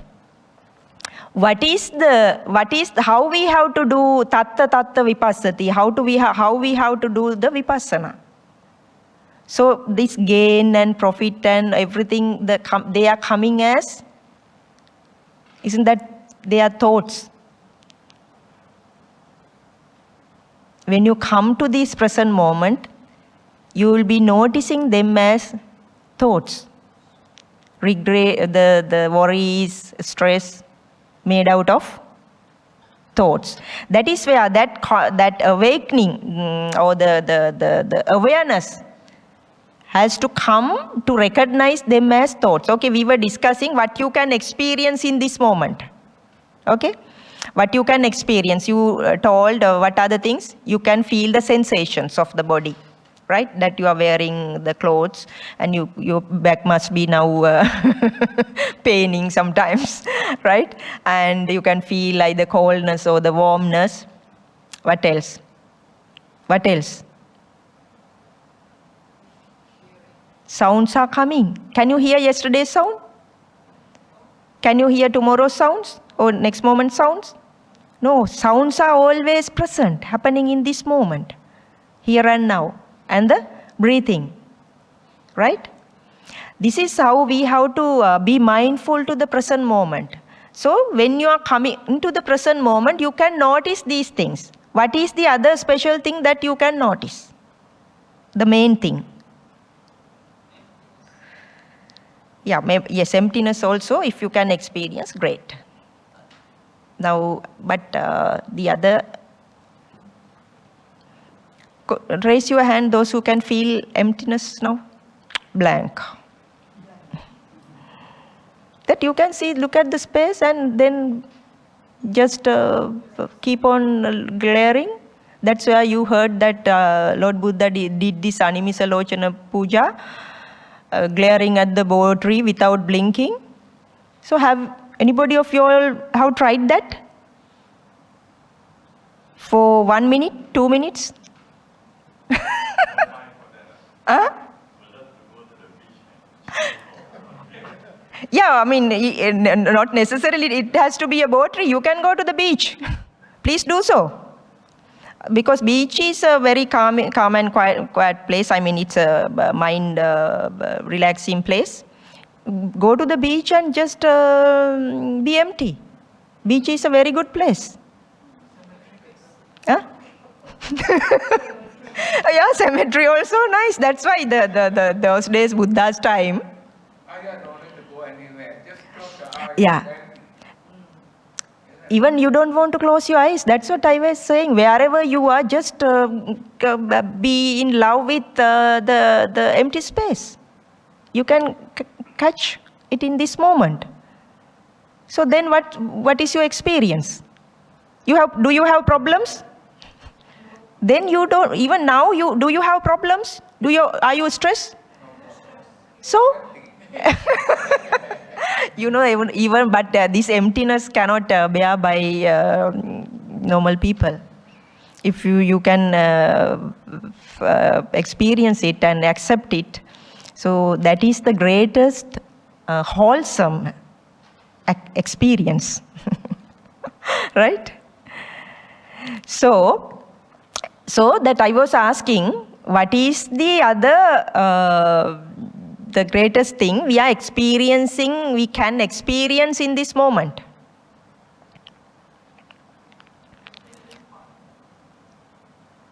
how we have to do tatta vipassati, how we have to do the vipassana. So this gain and profit and everything, they are coming as, isn't that they are thoughts? When you come to this present moment, you will be noticing them as thoughts. Regret, the worries, stress, made out of thoughts. That is where that awakening or the awareness has to come to recognize them as thoughts. Okay, we were discussing what you can experience in this moment. Okay, what you can experience. You told what are the things? You can feel the sensations of the body, right? That you are wearing the clothes and your back must be now paining sometimes, right? And you can feel like the coldness or the warmness. What else? What else? Sounds are coming. Can you hear yesterday's sound? Can you hear tomorrow's sounds or next moment's sounds? No, sounds are always present, happening in this moment, here and now. And the breathing, right? This is how we have to be mindful to the present moment. So when you are coming into the present moment, you can notice these things. What is the other special thing that you can notice? The main thing. Yeah, maybe, yes, emptiness also, if you can experience, great. Now, but the other, raise your hand, those who can feel emptiness now. Blank. That you can see, look at the space and then just keep on glaring. That's where you heard that Lord Buddha did this Animisalochana Puja, glaring at the bo tree without blinking. So have anybody of you all have tried that? For 1 minute, 2 minutes? Huh? Yeah, I mean, not necessarily it has to be a boat tree. You can go to the beach. Please do so. Because beach is a very calm and quiet place. I mean, it's a mind relaxing place. Go to the beach and just be empty. Beach is a very good place. Huh? Yeah, cemetery also nice. That's why those days, Buddha's time. Ayya don't need to go anywhere. Just close your eyes. Yeah. Then, Even you don't want to close your eyes. That's what I was saying. Wherever you are, just be in love with the empty space. You can catch it in this moment. So then what is your experience? Do you have problems? Then you don't, even now, do you have problems? Are you stressed? So, you know, even but this emptiness cannot bear by normal people. If you can experience it and accept it, so that is the greatest wholesome experience, right? So that I was asking, what is the other, the greatest thing we are experiencing, we can experience in this moment?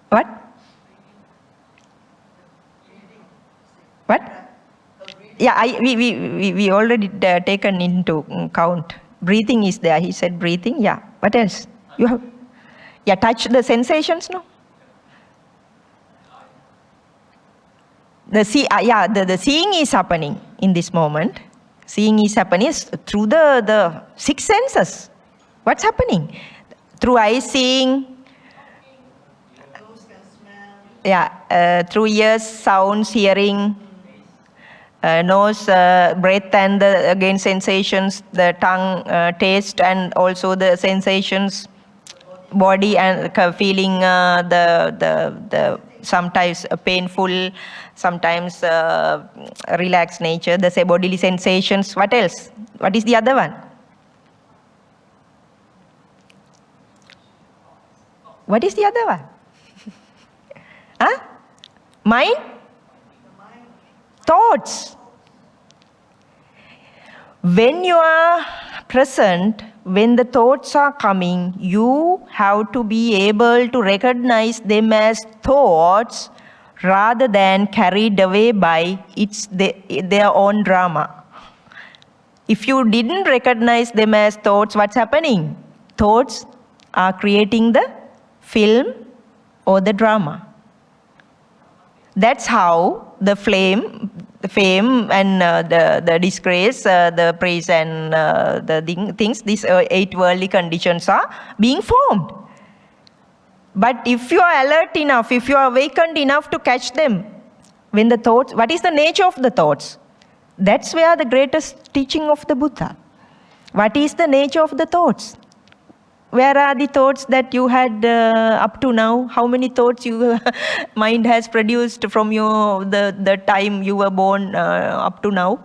What? What? Yeah, we already taken into count. Breathing is there. He said breathing. Yeah. What else? You have? Yeah, touch the sensations, no? The seeing is happening in this moment. Seeing is happening through the six senses. What's happening? Through eyes seeing. Yeah, through ears sounds hearing. Nose breath and again sensations. The tongue taste and also the sensations. Body and feeling the sometimes painful, sometimes relaxed nature, the bodily sensations. What else? What is the other one? What is the other one? Huh? Mind? thoughts. When you are present, when the thoughts are coming, you have to be able to recognize them as thoughts rather than carried away by their own drama. If you didn't recognize them as thoughts, what's happening? Thoughts are creating the film or the drama. That's how the fame and the disgrace, the praise and the things, these 8 worldly conditions are being formed. But if you are alert enough, if you are awakened enough to catch them, when the thoughts, what is the nature of the thoughts? That's where the greatest teaching of the Buddha. What is the nature of the thoughts? Where are the thoughts that you had up to now? How many thoughts your mind has produced from the time you were born up to now?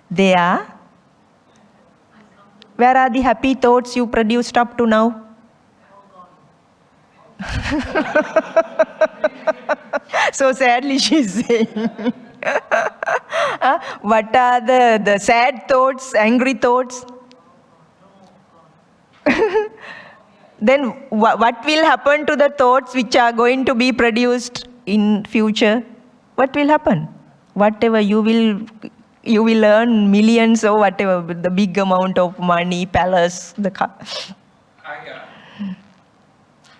They are? Where are the happy thoughts you produced up to now? So sadly she's saying. What are the sad thoughts, angry thoughts? Then what will happen to the thoughts which are going to be produced in future? What will happen? Whatever you will earn millions or whatever, the big amount of money, palace, the car.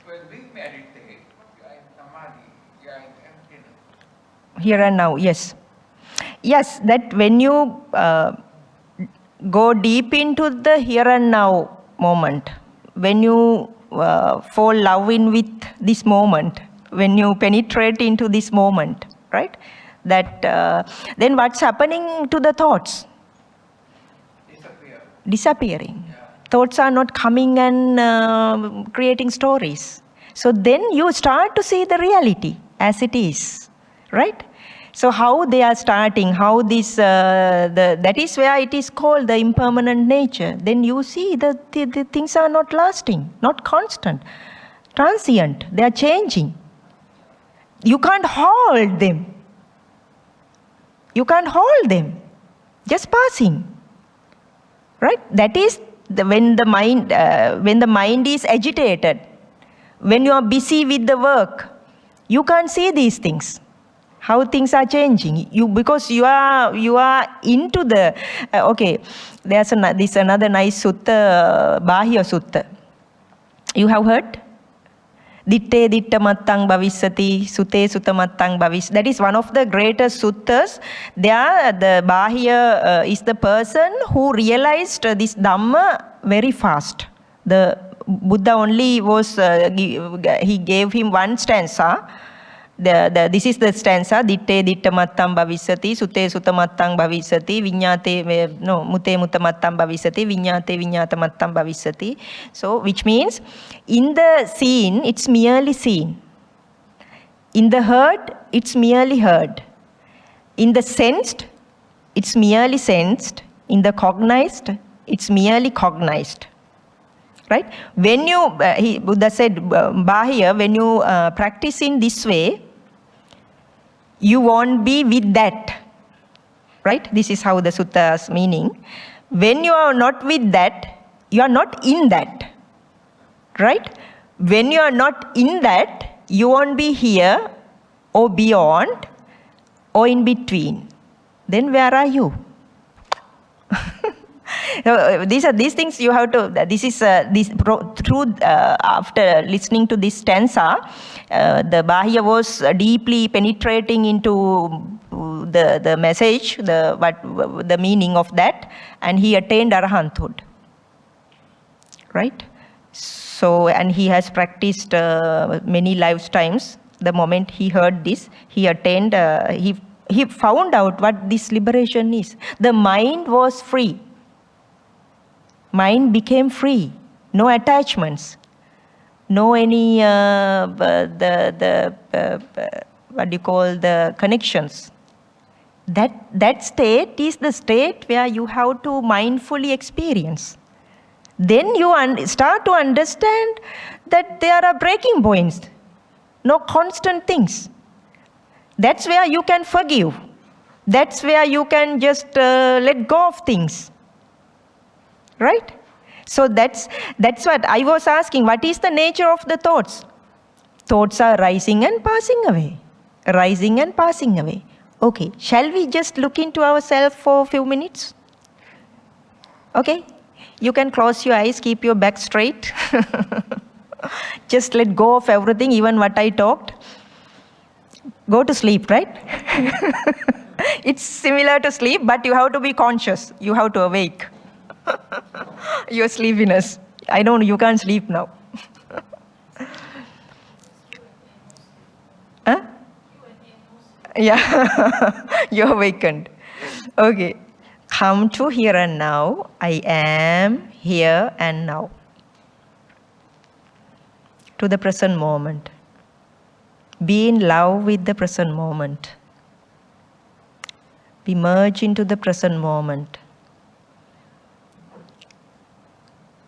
When we meditate, you are in samadhi, you are in emptiness. Here and now, yes. Yes, that when you go deep into the here and now moment, when you fall love in with this moment, when you penetrate into this moment, right? That then what's happening to the thoughts? Disappearing. Yeah. Thoughts are not coming and creating stories. So then you start to see the reality as it is, right? So how they are starting, how this, that is where it is called the impermanent nature. Then you see the things are not lasting, not constant, transient, they are changing. You can't hold them. You can't hold them, just passing, right? That is when the mind is agitated, when you are busy with the work, you can't see these things. How things are changing, because you are into the okay. There's this another nice sutta, Bahya Sutta. You have heard? Ditte ditta mattang bhavissati, sute sutta mattang bhavis. That is one of the greatest suttas. There, the Bahya is the person who realized this Dhamma very fast. The Buddha only was he gave him one stanza. This is the stanza, ditte ditta mattam bhavissati, sute sutta mattam bhavissati, viññate, mute mutta mattam bhavissati, viññate viññata mattam bhavissati. So, which means, in the seen, it's merely seen. In the heard, it's merely heard. In the sensed, it's merely sensed. In the cognized, it's merely cognized. Right? When you, Buddha said, Bahya, when you practice in this way, you won't be with that. Right? This is how the sutta's meaning. When you are not with that, you are not in that. Right? When you are not in that, you won't be here or beyond or in between. Then where are you? These things you have to, this is through after listening to this stanza, the Bahya was deeply penetrating into the message, the meaning of that, and he attained arahanthood. Right? So, and he has practiced many lifetimes. The moment he heard this, he attained, he found out what this liberation is. The mind was free. Mind became free, no attachments, no any what do you call the connections. That state is the state where you have to mindfully experience. Then you start to understand that there are breaking points, no constant things. That's where you can forgive. That's where you can just let go of things. Right? So that's what I was asking. What is the nature of the thoughts? Thoughts are rising and passing away. Rising and passing away. Okay, shall we just look into ourselves for a few minutes? Okay? You can close your eyes, keep your back straight. Just let go of everything, even what I talked. Go to sleep, right? It's similar to sleep, but you have to be conscious. You have to awake your sleepiness. I don't know, you can't sleep now. Huh? Yeah, you're awakened. Okay. Come to here and now. I am here and now. To the present moment. Be in love with the present moment. We merge into the present moment.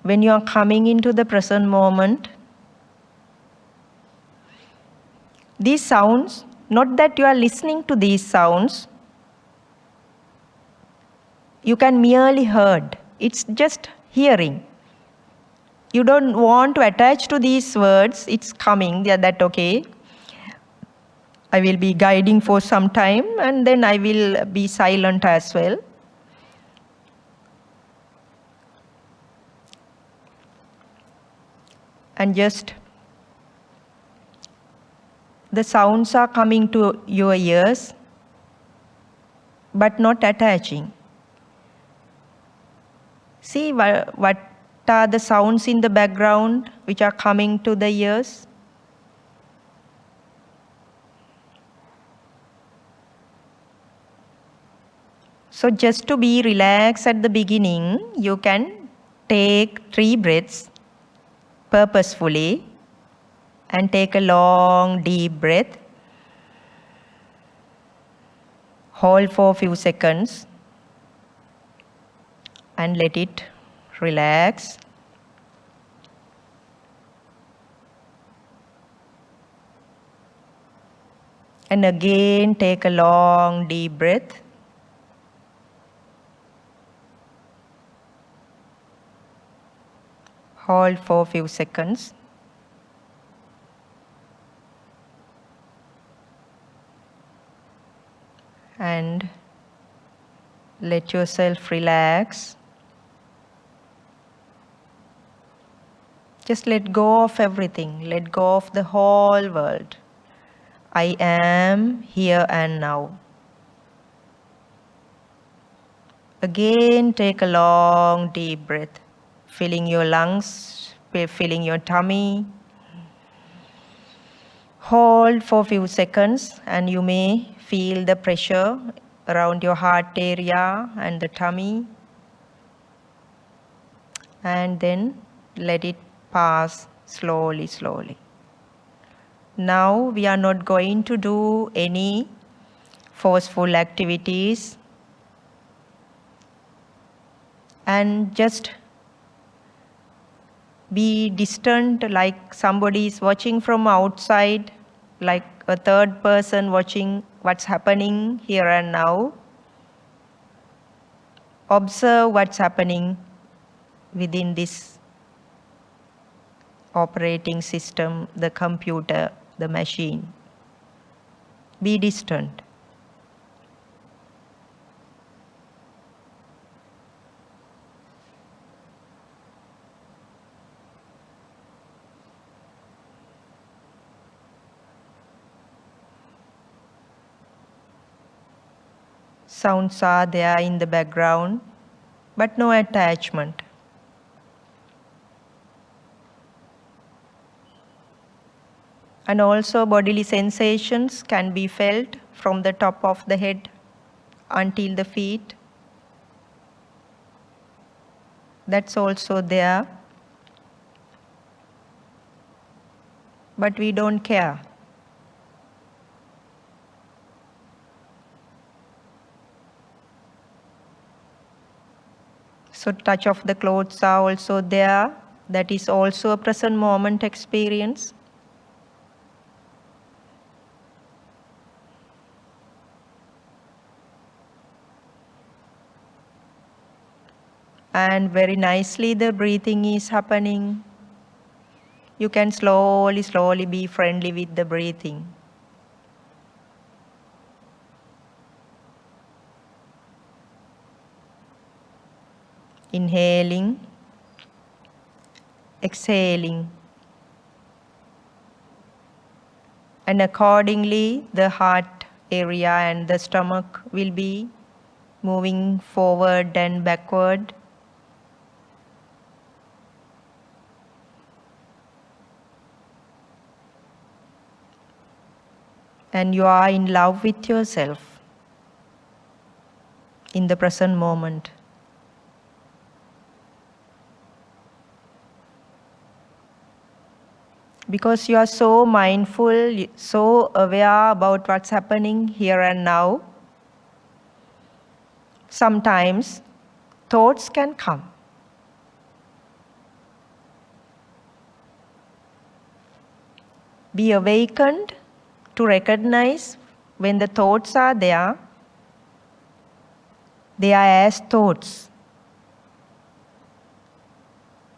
When you are coming into the present moment, these sounds, not that you are listening to these sounds, you can merely heard. It's just hearing. You don't want to attach to these words. It's coming, that okay. I will be guiding for some time and then I will be silent as well. And just the sounds are coming to your ears, but not attaching. See what are the sounds in the background which are coming to the ears? So just to be relaxed at the beginning, you can take 3 breaths purposefully and take a long deep breath. Hold for a few seconds and let it relax. And again take a long deep breath. Hold for a few seconds. And let yourself relax. Just let go of everything. Let go of the whole world. I am here and now. Again, take a long deep breath. Filling your lungs, filling your tummy. Hold for a few seconds and you may feel the pressure around your heart area and the tummy. And then let it pass slowly, slowly. Now we are not going to do any forceful activities. And just be distant, like somebody is watching from outside, like a third person watching what's happening here and now. Observe what's happening within this operating system, the computer, the machine. Be distant. Sounds are there in the background, but no attachment. And also bodily sensations can be felt from the top of the head until the feet. That's also there. But we don't care. So touch of the clothes are also there. That is also a present moment experience. and very nicely the breathing is happening. You can slowly be friendly with the breathing. Inhaling, exhaling. And accordingly, the heart area and the stomach will be moving forward and backward. And you are in love with yourself in the present moment. Because you are so mindful, so aware about what's happening here and now, sometimes thoughts can come. Be awakened to recognize when the thoughts are there, they are as thoughts.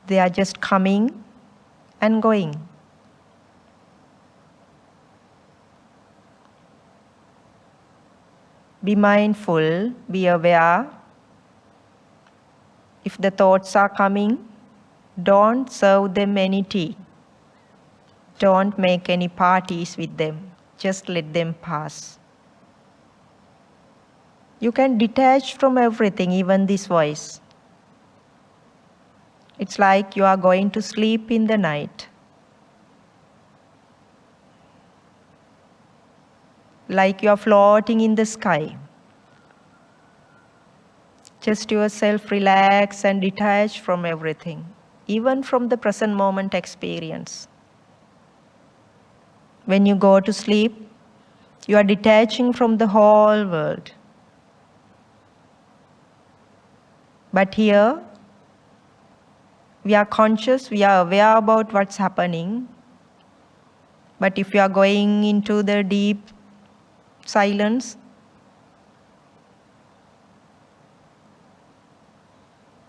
They are just coming and going. Be mindful, be aware. If the thoughts are coming, don't serve them any tea. Don't make any parties with them. Just let them pass. You can detach from everything, even this voice. It's like you are going to sleep in the night. Like you are floating in the sky. Just yourself relax and detach from everything, even from the present moment experience. When you go to sleep, you are detaching from the whole world. But here, we are conscious, we are aware about what's happening. But if you are going into the deep silence,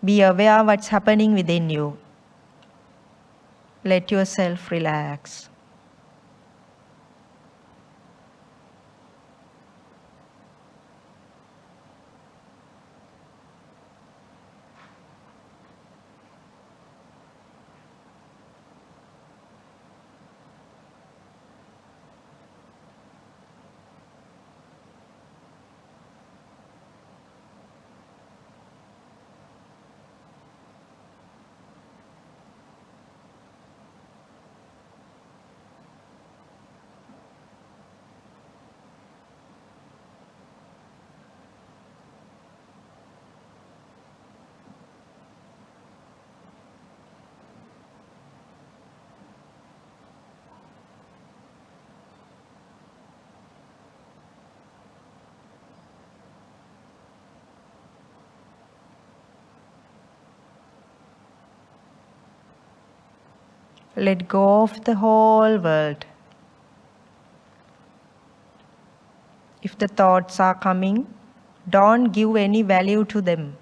be aware what's happening within you. Let yourself relax. Let go of the whole world. If the thoughts are coming, don't give any value to them.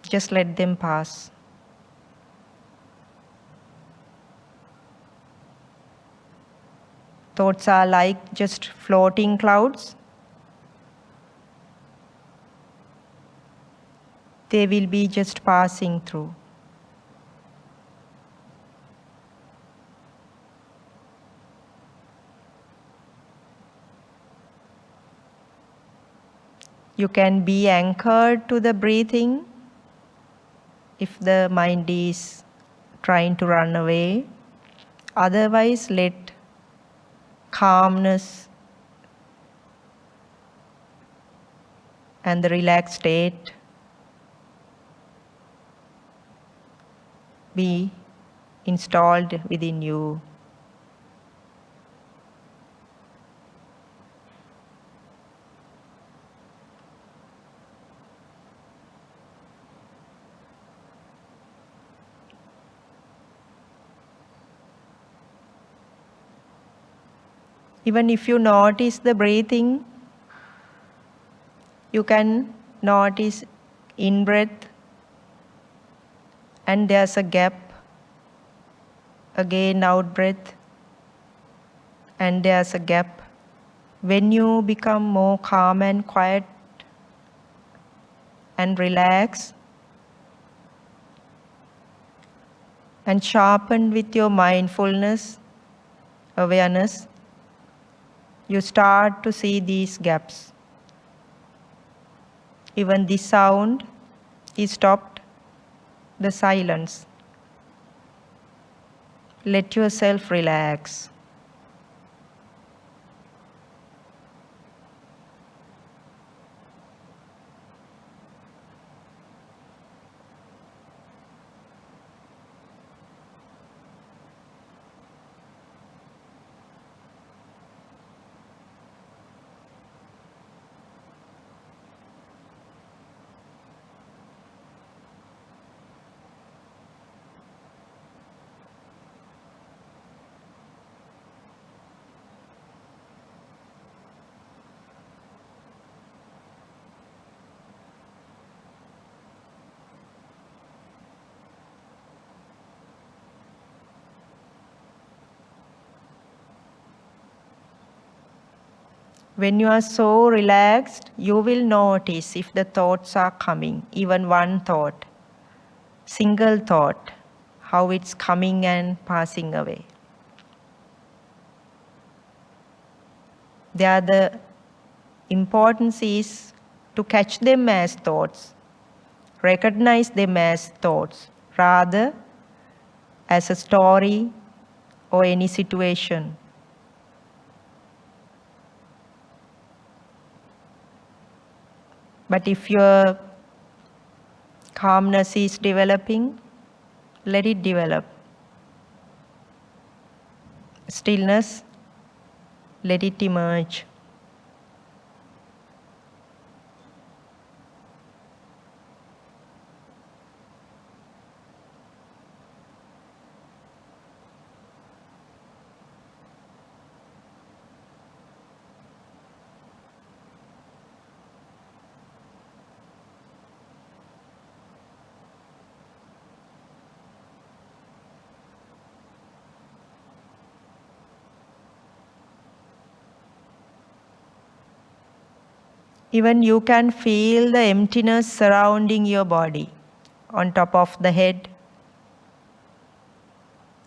Just let them pass. Thoughts are like just floating clouds. They will be just passing through. You can be anchored to the breathing if the mind is trying to run away. Otherwise, let calmness and the relaxed state be installed within you. Even if you notice the breathing, you can notice in-breath and there's a gap. Again, out breath, and there's a gap. When you become more calm and quiet and relax and sharpen with your mindfulness, awareness, you start to see these gaps. Even this sound is stopped, the silence. Let yourself relax. When you are so relaxed, you will notice if the thoughts are coming, even one thought, single thought, how it's coming and passing away. The importance is to catch them as thoughts, recognize them as thoughts, rather as a story or any situation. But if your calmness is developing, let it develop. Stillness, let it emerge. Even you can feel the emptiness surrounding your body, on top of the head,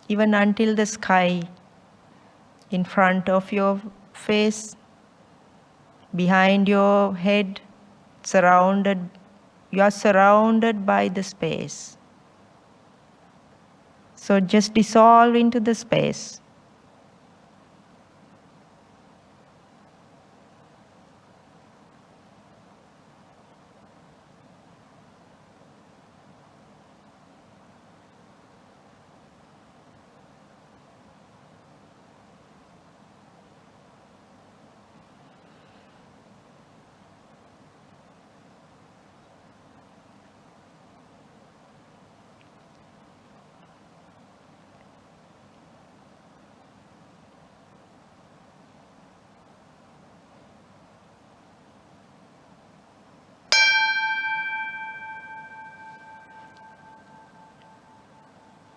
even until the sky, in front of your face, behind your head, you are surrounded by the space. So just dissolve into the space.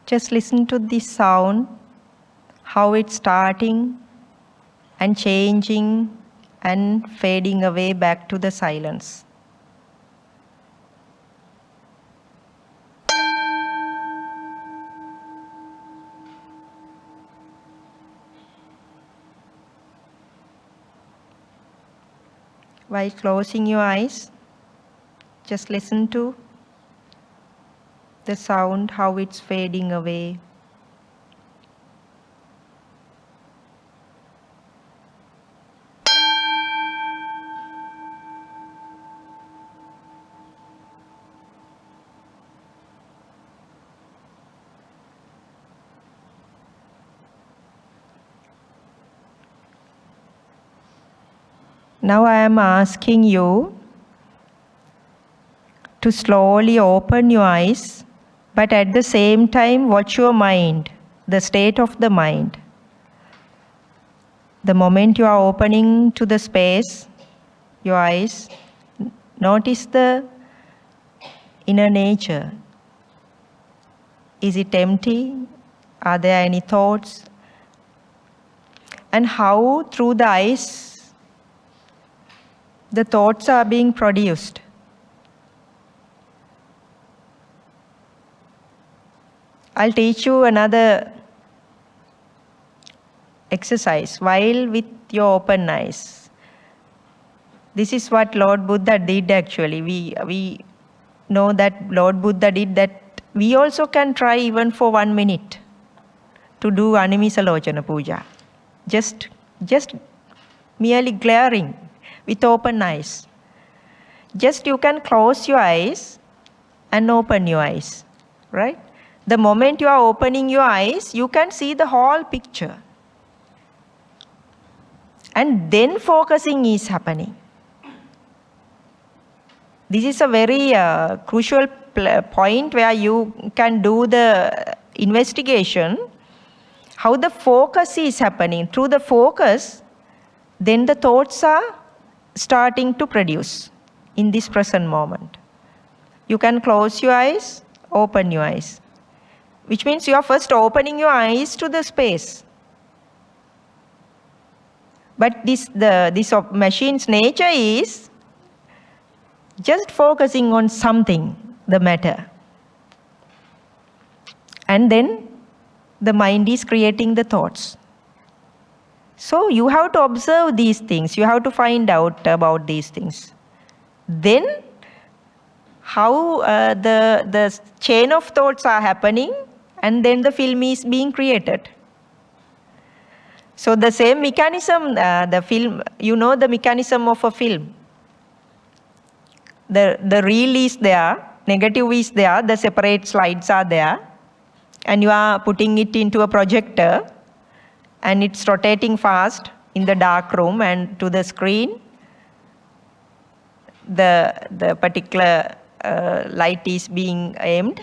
Just listen to this sound, how it's starting and changing and fading away back to the silence. While closing your eyes, just listen to the sound, how it's fading away. Now I am asking you to slowly open your eyes, but at the same time watch your mind, the state of the mind. The moment you are opening to the space, your eyes, notice the inner nature. Is it empty? Are there any thoughts? And how through the eyes the thoughts are being produced. I'll teach you another exercise while with your open eyes. This is what Lord Buddha did actually. We know that Lord Buddha did that. We also can try even for 1 minute to do Animisalochana Puja. Just merely glaring with open eyes. Just you can close your eyes and open your eyes, right? The moment you are opening your eyes, you can see the whole picture. And then focusing is happening. This is a very crucial point where you can do the investigation, how the focus is happening. Through the focus, then the thoughts are starting to produce in this present moment. You can close your eyes, open your eyes. Which means you are first opening your eyes to the space. But this machine's nature is just focusing on something, the matter. And then the mind is creating the thoughts. So you have to observe these things. You have to find out about these things. Then how the chain of thoughts are happening, and then the film is being created. So the same mechanism, the film, you know the mechanism of a film. The reel is there, negative is there, the separate slides are there, and you are putting it into a projector, and it's rotating fast in the dark room, and to the screen, the particular light is being aimed.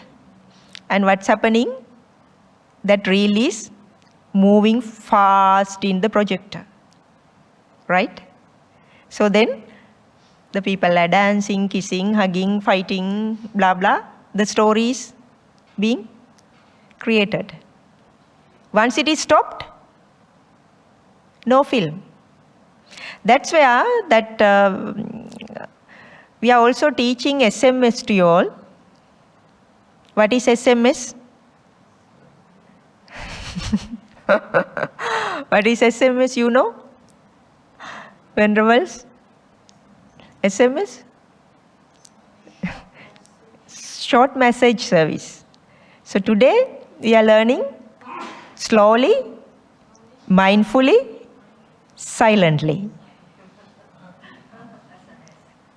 And what's happening? That reel is moving fast in the projector, right? So then the people are dancing, kissing, hugging, fighting, blah, blah. The story is being created. Once it is stopped, no film. That's where we are also teaching SMS to you all. What is SMS? What is SMS, you know? Venerables? SMS? Short message service. So today we are learning slowly, mindfully, silently.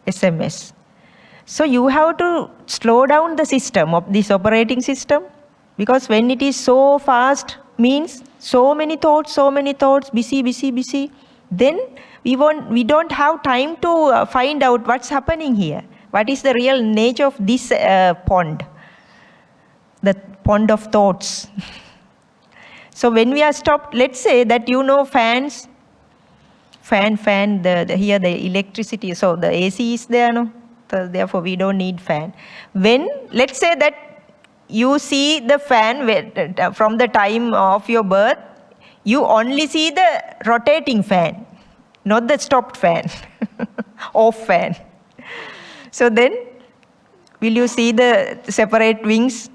SMS. So you have to slow down the system of this operating system, because when it is so fast, means so many thoughts, busy, then we don't have time to find out what's happening here. What is the real nature of this pond? The pond of thoughts. So when we are stopped, let's say that you know fans, fan, here the electricity, so the AC is there, no? So therefore we don't need fan. When, let's say that you see the fan from the time of your birth, you only see the rotating fan, not the stopped fan, off fan. So then, will you see the separate wings,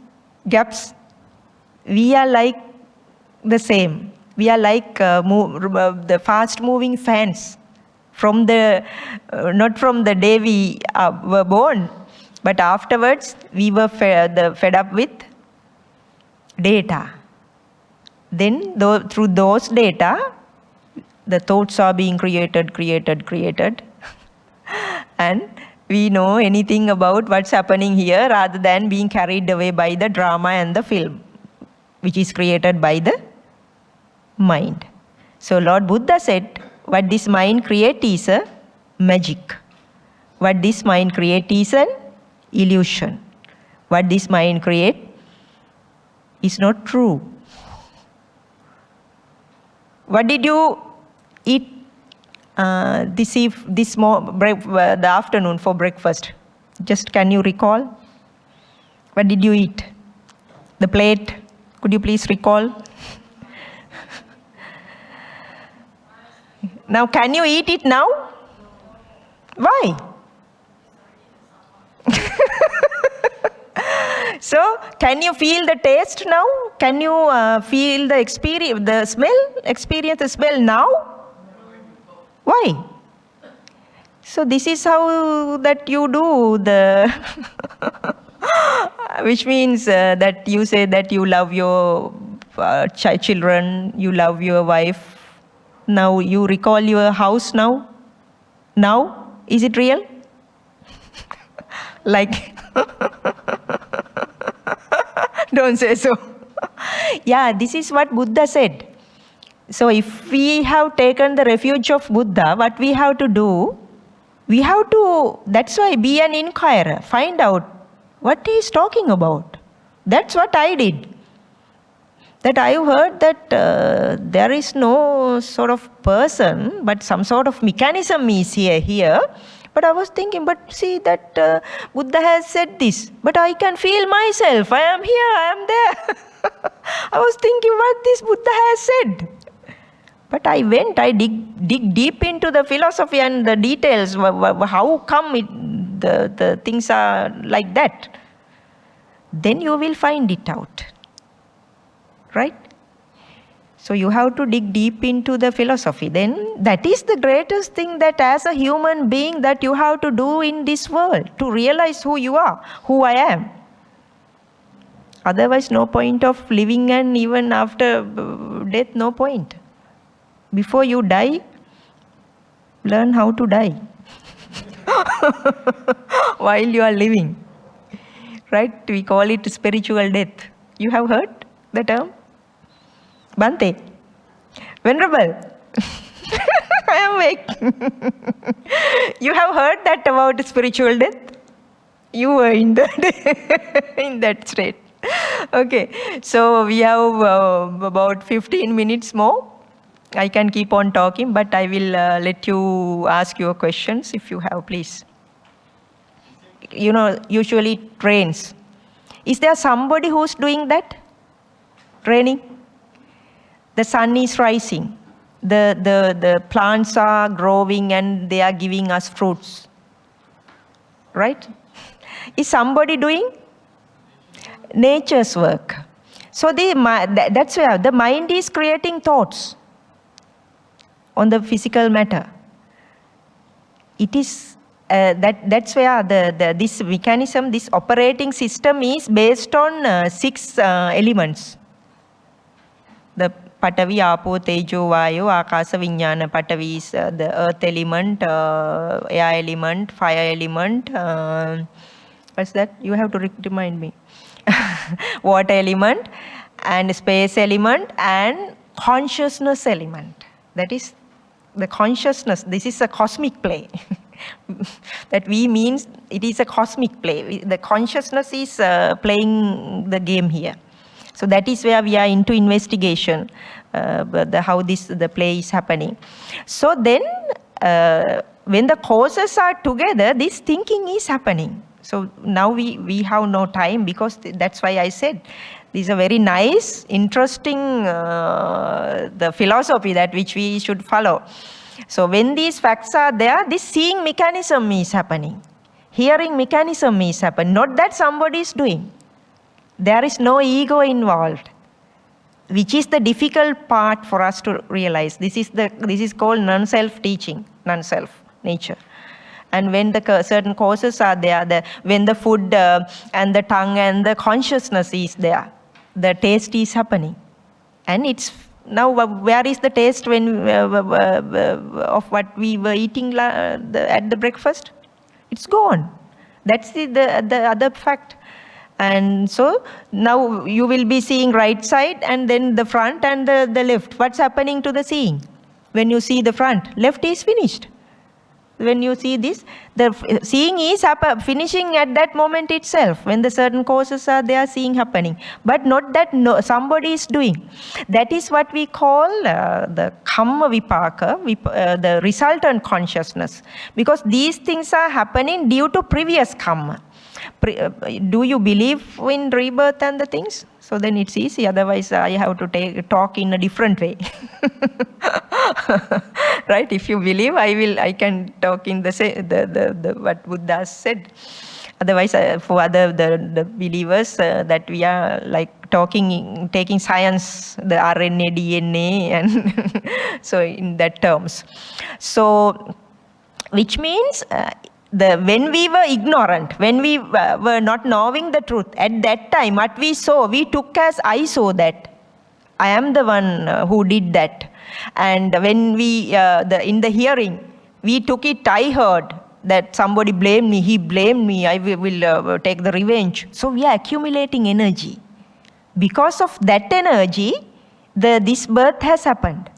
gaps? We are like the same. We are like the fast-moving fans from the, not from the day we were born, but afterwards we were fed up with data. Then through those data, the thoughts are being created. And we know anything about what's happening here rather than being carried away by the drama and the film, which is created by the mind. So Lord Buddha said, what this mind creates is a magic. What this mind creates is an illusion. What this mind creates is not true. What did you eat the afternoon for breakfast? Just can you recall? What did you eat? The plate, could you please recall? Now, can you eat it now? Why? So, can you feel the taste now? Can you feel the experience, the smell? Experience the smell now? Why? So, this is how that you do the, which means that you say that you love your children, you love your wife. Now, you recall your house now? Now? Is it real? Like, don't say so. Yeah, this is what Buddha said. So if we have taken the refuge of Buddha, what we have to do, we have to, that's why be an inquirer, find out what he is talking about. That's what I did. That I heard that there is no sort of person, but some sort of mechanism is here. But I was thinking, but see that Buddha has said this, but I can feel myself. I am here, I am there. I was thinking what this Buddha has said. But I went, I dig deep into the philosophy and the details. How come the things are like that? Then you will find it out. Right? So you have to dig deep into the philosophy. Then that is the greatest thing that as a human being that you have to do in this world, to realize who you are, who I am. Otherwise, no point of living, and even after death, no point. Before you die, learn how to die while you are living. Right? We call it spiritual death. You have heard the term? Bhante, Venerable, I am awake. You have heard that about spiritual death? You were in that state. Okay, so we have about 15 minutes more. I can keep on talking, but I will let you ask your questions if you have, please. You know, usually trains. Is there somebody who's doing that? Training? The sun is rising. The plants are growing and they are giving us fruits. Right? Is somebody doing? Nature's work. So that's where the mind is creating thoughts on the physical matter. It is that's where this mechanism, this operating system is based on 6 elements. The Patavi, Apo, Tejo, Vayu, Akasa, Vijnana. Patavi is the earth element, air element, fire element. What's that? You have to remind me. Water element, and space element, and consciousness element. That is the consciousness. This is a cosmic play. That we means it is a cosmic play. The consciousness is playing the game here. So that is where we are into investigation, how the play is happening. So then, when the causes are together, this thinking is happening. So now we have no time, because that's why I said this is a very nice, interesting the philosophy that which we should follow. So when these facts are there, this seeing mechanism is happening. Hearing mechanism is happening. Not that somebody is doing. There is no ego involved, which is the difficult part for us to realize. This is called non-self teaching, non-self nature. And when the certain causes are there, when the food and the tongue and the consciousness is there, the taste is happening. And it's now, where is the taste when of what we were eating at the breakfast? It's gone. That's the other fact. And so now you will be seeing right side and then the front and the left. What's happening to the seeing? When you see the front, left is finished. When you see this, the seeing is finishing at that moment itself. When the certain causes are there, seeing happening. But not that somebody is doing. That is what we call the kamma vipaka, the resultant consciousness. Because these things are happening due to previous kamma. Do you believe in rebirth and the things? So then it's easy. Otherwise, I have to talk in a different way. Right? If you believe, I can talk in the what Buddha said. Otherwise, for the believers, that we are like taking science, the RNA, DNA, and so in that terms. So, which means when we were ignorant, when we were not knowing the truth, at that time, what we saw, we took as I saw that. I am the one who did that. And when we, in the hearing, we took it, I heard that somebody blamed me, he blamed me, I will take the revenge. So we are accumulating energy. Because of that energy, this birth has happened.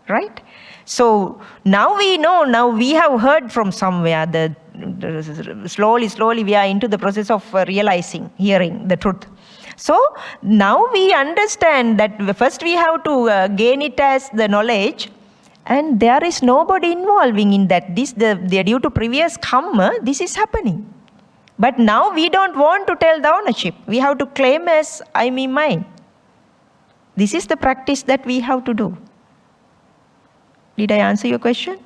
Right? So now we know, now we have heard from somewhere, slowly we are into the process of realizing, hearing the truth. So now we understand that first we have to gain it as the knowledge, and there is nobody involving in that. Due to previous karma, this is happening. But now we don't want to tell the ownership. We have to claim as I, me, mine. This is the practice that we have to do. Did I answer your question?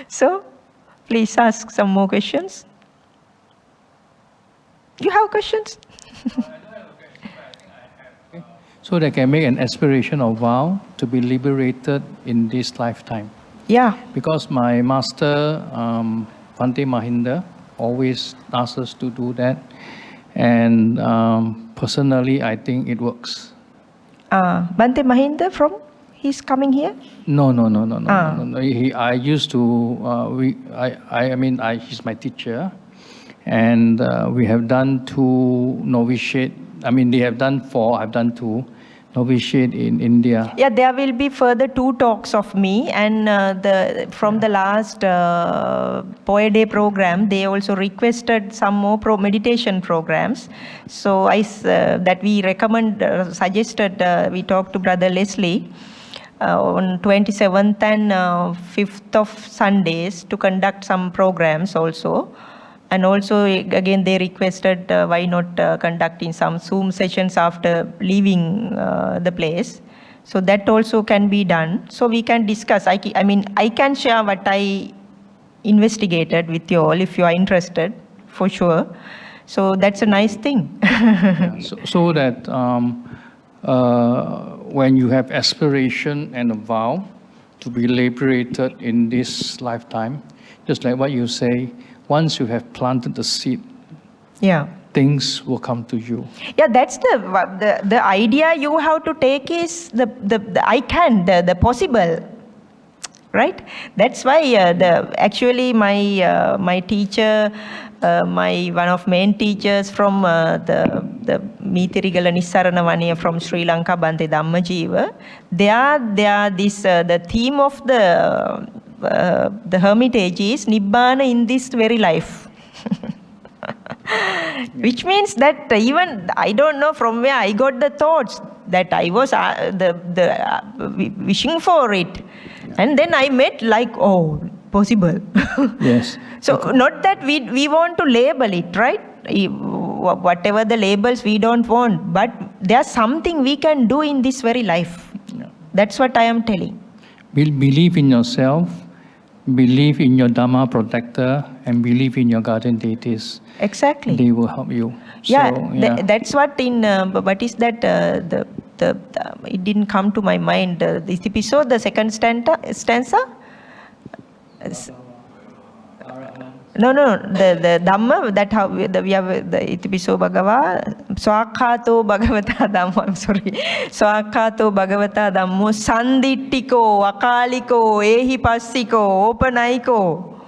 So, please ask some more questions. You have questions? So they can make an aspiration or vow to be liberated in this lifetime. Yeah. Because my master, Bhante Mahinda, always asks us to do that. And personally, I think it works. Bhante Mahinda from? He's coming here? No. I used to, he's my teacher. And we have done 2 novitiate. They have done 4, I've done 2 novitiate in India. Yeah, there will be further 2 talks of me, and from the last Poe Day program, they also requested some more meditation programs. So that we suggested, we talked to Brother Leslie on 27th and 5th of Sundays to conduct some programs also. And also, again, they requested why not conducting some Zoom sessions after leaving the place. So that also can be done. So we can discuss. I can share what I investigated with you all if you are interested, for sure. So that's a nice thing. So that when you have aspiration and a vow to be liberated in this lifetime, just like what you say, once you have planted the seed, things will come to you. Yeah, that's the idea you have to take is the possible, right? That's why actually my teacher, one of main teachers from the Meethirigala Nissarana Vaniya from Sri Lanka, Bhante Dhammajiva, they are the theme of the hermitage is Nibbana in this very life. Which means that even, I don't know from where I got the thoughts that I was wishing for it. And then I met like, oh, possible. Yes. So not that we want to label it, right? Whatever the labels we don't want, but there's something we can do in this very life. That's what I am telling. Believe in yourself, believe in your Dhamma protector, and believe in your guardian deities. Exactly. They will help you. That's what what is that, it didn't come to my mind. This episode, the second stanza? No, the Dhamma, that how we have the Itipiso Bhagava, Swakhato Bhagavata Dhammo, I'm sorry, Swakhato Bhagavata Dhammo, Sandittiko, Akaliko, Ehipassiko, Opanaiko,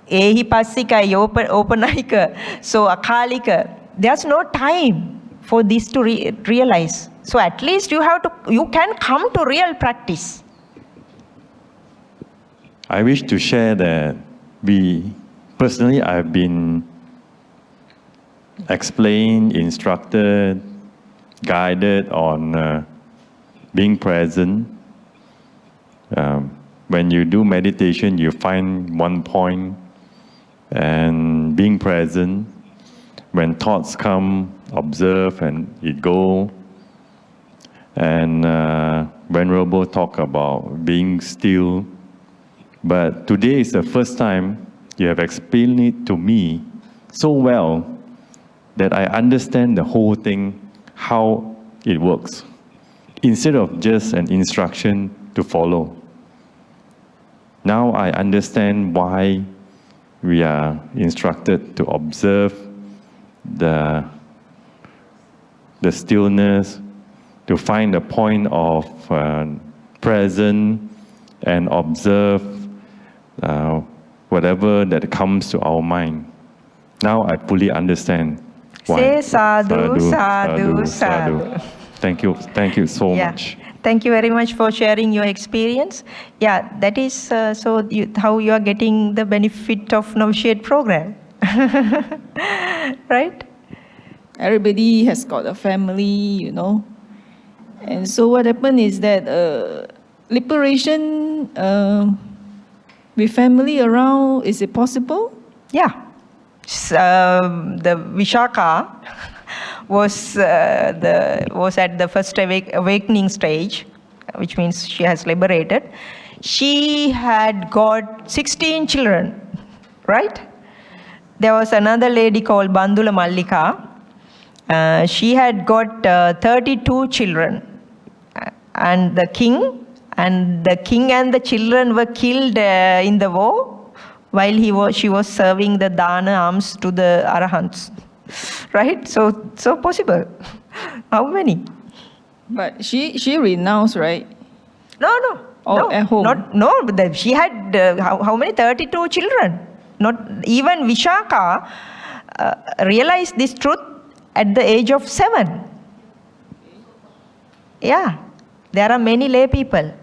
Ehipassikai, Opanaika, so Akalika. There's no time for this to realize. So at least you can come to real practice. I wish to share that personally, I've been explained, instructed, guided on being present. When you do meditation, you find one point and being present. when thoughts come, observe and it go. And Venerable talk about being still. But today is the first time you have explained it to me so well that I understand the whole thing, how it works, instead of just an instruction to follow. Now I understand why we are instructed to observe the stillness, to find the point of presence and observe whatever that comes to our mind. Now I fully understand why. Say sadhu, sadhu, sadhu. Thank you so much. Thank you very much for sharing your experience. Yeah, that is how you are getting the benefit of Novitiate Program. Right? Everybody has got a family, you know. And so what happened is that liberation with family around, is it possible? Yeah. The Vishaka was at the first awakening stage, which means she has liberated. She had got 16 children, right? There was another lady called Bandula Mallika. She had got 32 children. And the king and the children were killed in the war while she was serving the dana alms to the arahants. Right? So possible. How many? But she renounced, right? No. Oh, no, at home. She had how many? 32 children. Not even Vishaka realized this truth at the age of 7. Yeah, there are many lay people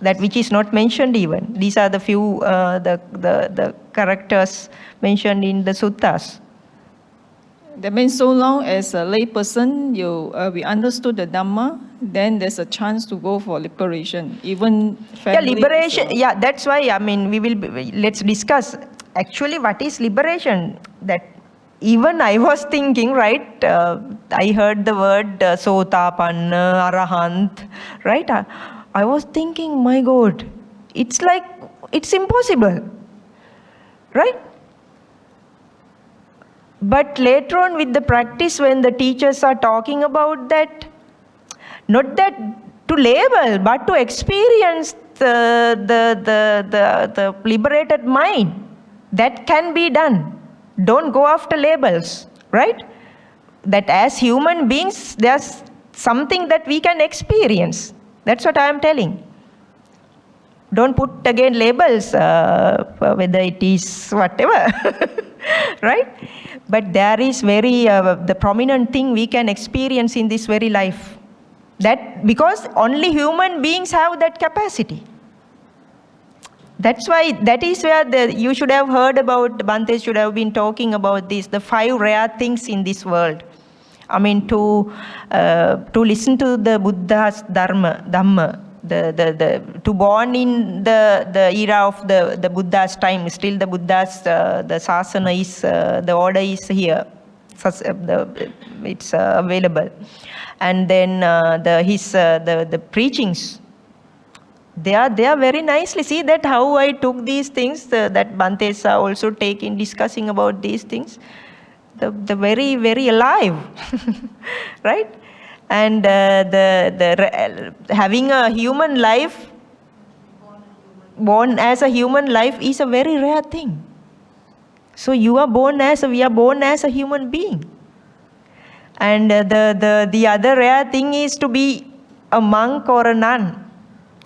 that which is not mentioned even. These are the few the characters mentioned in the suttas. That means so long as a lay person, we understood the Dhamma, then there's a chance to go for liberation, even family. Yeah, liberation. Yeah, that's why, I mean, let's discuss actually what is liberation. That even I was thinking, right, I heard the word Sotapanna, Arahant, right? I was thinking, my God, it's like, it's impossible, right? But later on with the practice, when the teachers are talking about that, not that to label, but to experience the liberated mind, that can be done. Don't go after labels, right? That as human beings, there's something that we can experience. That's what I am telling. Don't put again labels, whether it is whatever, right? But there is the prominent thing we can experience in this very life. That because only human beings have that capacity. That's why, that is where you should have heard about, Bhante should have been talking about this, the 5 rare things in this world. I mean, to listen to the Buddha's Dhamma, to born in the era of the Buddha's time, still the Buddha's, the sasana is, the order is here, it's available. And then the preachings, they are very nicely. See that how I took these things, that Bhante also take in discussing about these things. The very, very alive, right? And having a human life, born as a human life, is a very rare thing. So we are born as a human being. And the other rare thing is to be a monk or a nun.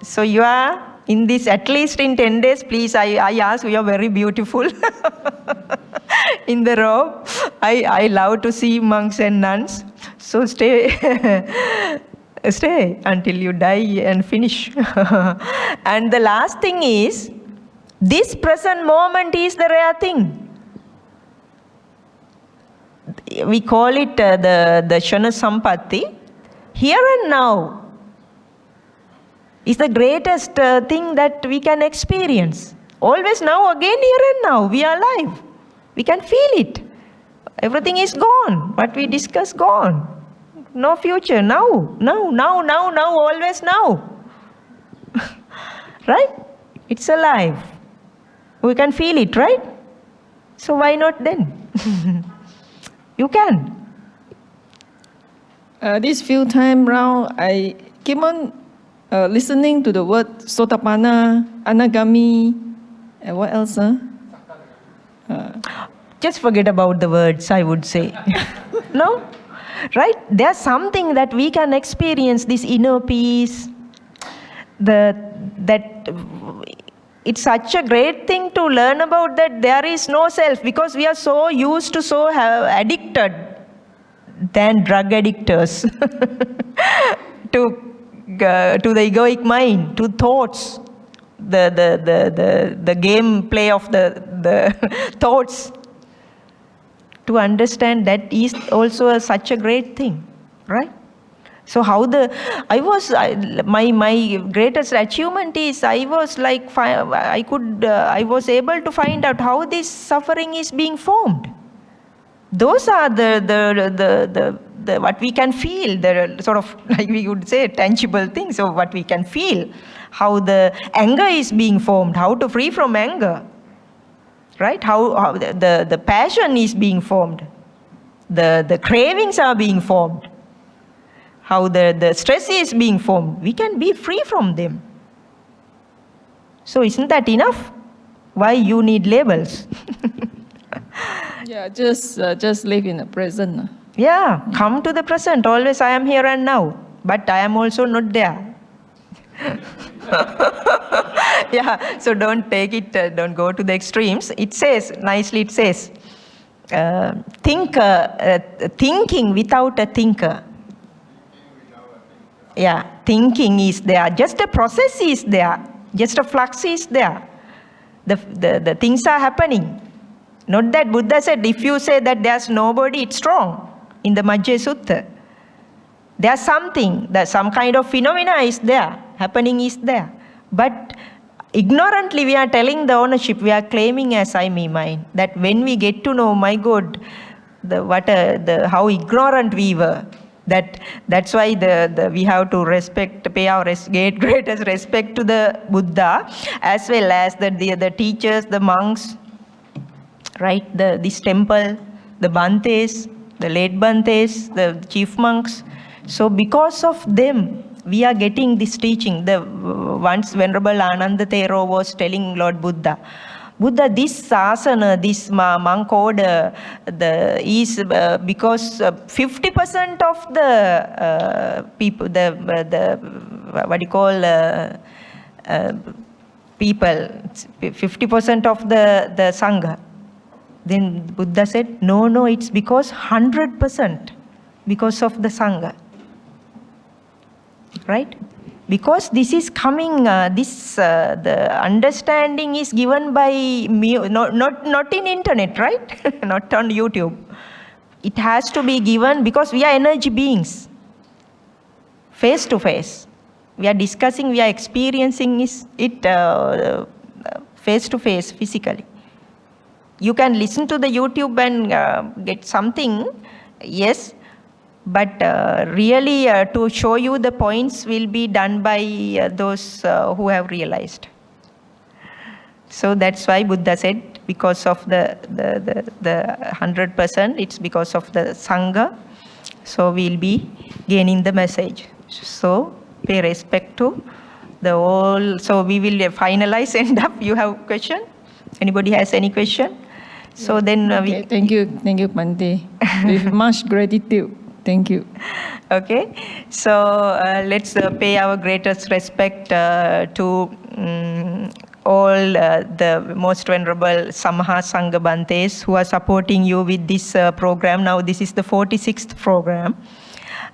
So you are in this, at least in 10 days, please, I ask, you are very beautiful in the robe. I love to see monks and nuns. So stay until you die and finish. And the last thing is, this present moment is the rare thing. We call it the Shana Sampatti. Here and now is the greatest thing that we can experience. Always now, again, here and now, we are alive. We can feel it. Everything is gone. What we discussed, gone. No future. Now, always now. Right? It's alive. We can feel it, right? So why not then? You can. This few time round, I keep on listening to the word Sotapanna, Anagami, and what else? Just forget about the words, I would say. No? Right? There's something that we can experience, this inner peace, that it's such a great thing to learn about, that there is no self, because we are so used to, so addicted than drug addictors to the egoic mind, to thoughts, the game play of the thoughts. To understand that is also such a great thing, right? So how my greatest achievement is I was able to find out how this suffering is being formed. Those are the what we can feel, the sort of, like we would say, tangible things of what we can feel. How the anger is being formed, how to free from anger. Right? How the passion is being formed. The cravings are being formed. How the stress is being formed. We can be free from them. So isn't that enough? Why you need labels? Yeah, just live in the present. Yeah, come to the present. Always I am here and now. But I am also not there. Yeah, so don't take it, don't go to the extremes. It says, nicely it says, thinking without a thinker. Yeah, thinking is there. Just a process is there. Just a flux is there. The things are happening. Not that Buddha said, if you say that there's nobody, it's wrong. In the Majjhima Sutta. There's something, that some kind of phenomena is there, happening is there. But ignorantly we are telling the ownership, we are claiming as I, me, mine. That when we get to know, my God, how ignorant we were. That's why we have to pay our greatest respect to the Buddha, as well as the teachers, the monks, right? This temple, the Bhantes, the late Bhantes, the chief monks. So because of them, we are getting this teaching. Once Venerable Ananda Thero was telling Lord Buddha, this asana, this monk order, is because 50% of the people, people, 50% of the Sangha. Then Buddha said, no, it's because 100% because of the Sangha. Right? Because this is coming, the understanding is given by me, not in internet, right? Not on YouTube. It has to be given because we are energy beings, face to face. We are discussing, we are experiencing it face to face, physically. You can listen to the YouTube and get something, yes, but really to show you the points will be done by those who have realized. So that's why Buddha said, because of the 100%, it's because of the Sangha. So we'll be gaining the message. So pay respect to the whole. So we will finalize, end up. You have question? Anybody has any question? So then okay, thank you, Bhante. With much gratitude. Thank you. Okay, so let's pay our greatest respect to all the most venerable Samaha Sangha Bhantes who are supporting you with this program. Now this is the 46th program.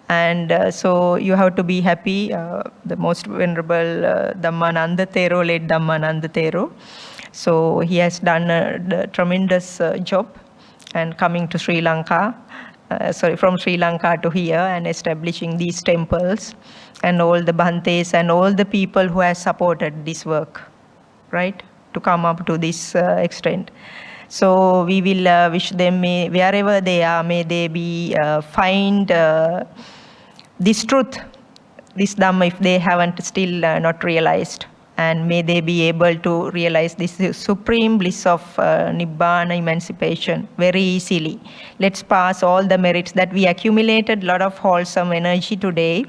And so you have to be happy, the most venerable Dhammananda Thero, late Dhammananda Thero. So he has done a tremendous job and coming to Sri Lanka, from Sri Lanka to here and establishing these temples, and all the Bhantes and all the people who have supported this work, right, to come up to this extent. So we will wish them, wherever they are, may they be find this truth, this Dhamma, if they haven't still not realized. And may they be able to realize this supreme bliss of Nibbana, emancipation, very easily. Let's pass all the merits that we accumulated, a lot of wholesome energy today.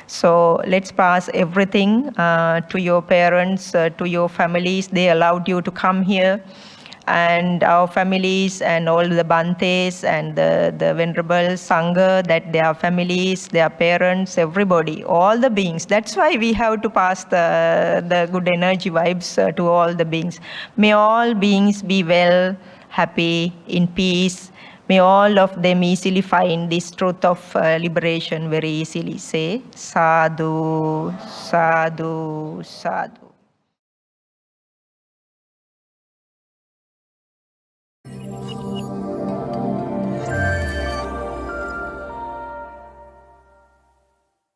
So let's pass everything to your parents, to your families. They allowed you to come here. And our families and all the Bantes and the Venerable Sangha, that their families, their parents, everybody, all the beings. That's why we have to pass the good energy vibes to all the beings. May all beings be well, happy, in peace. May all of them easily find this truth of liberation very easily. Say, sadhu, sadhu, sadhu.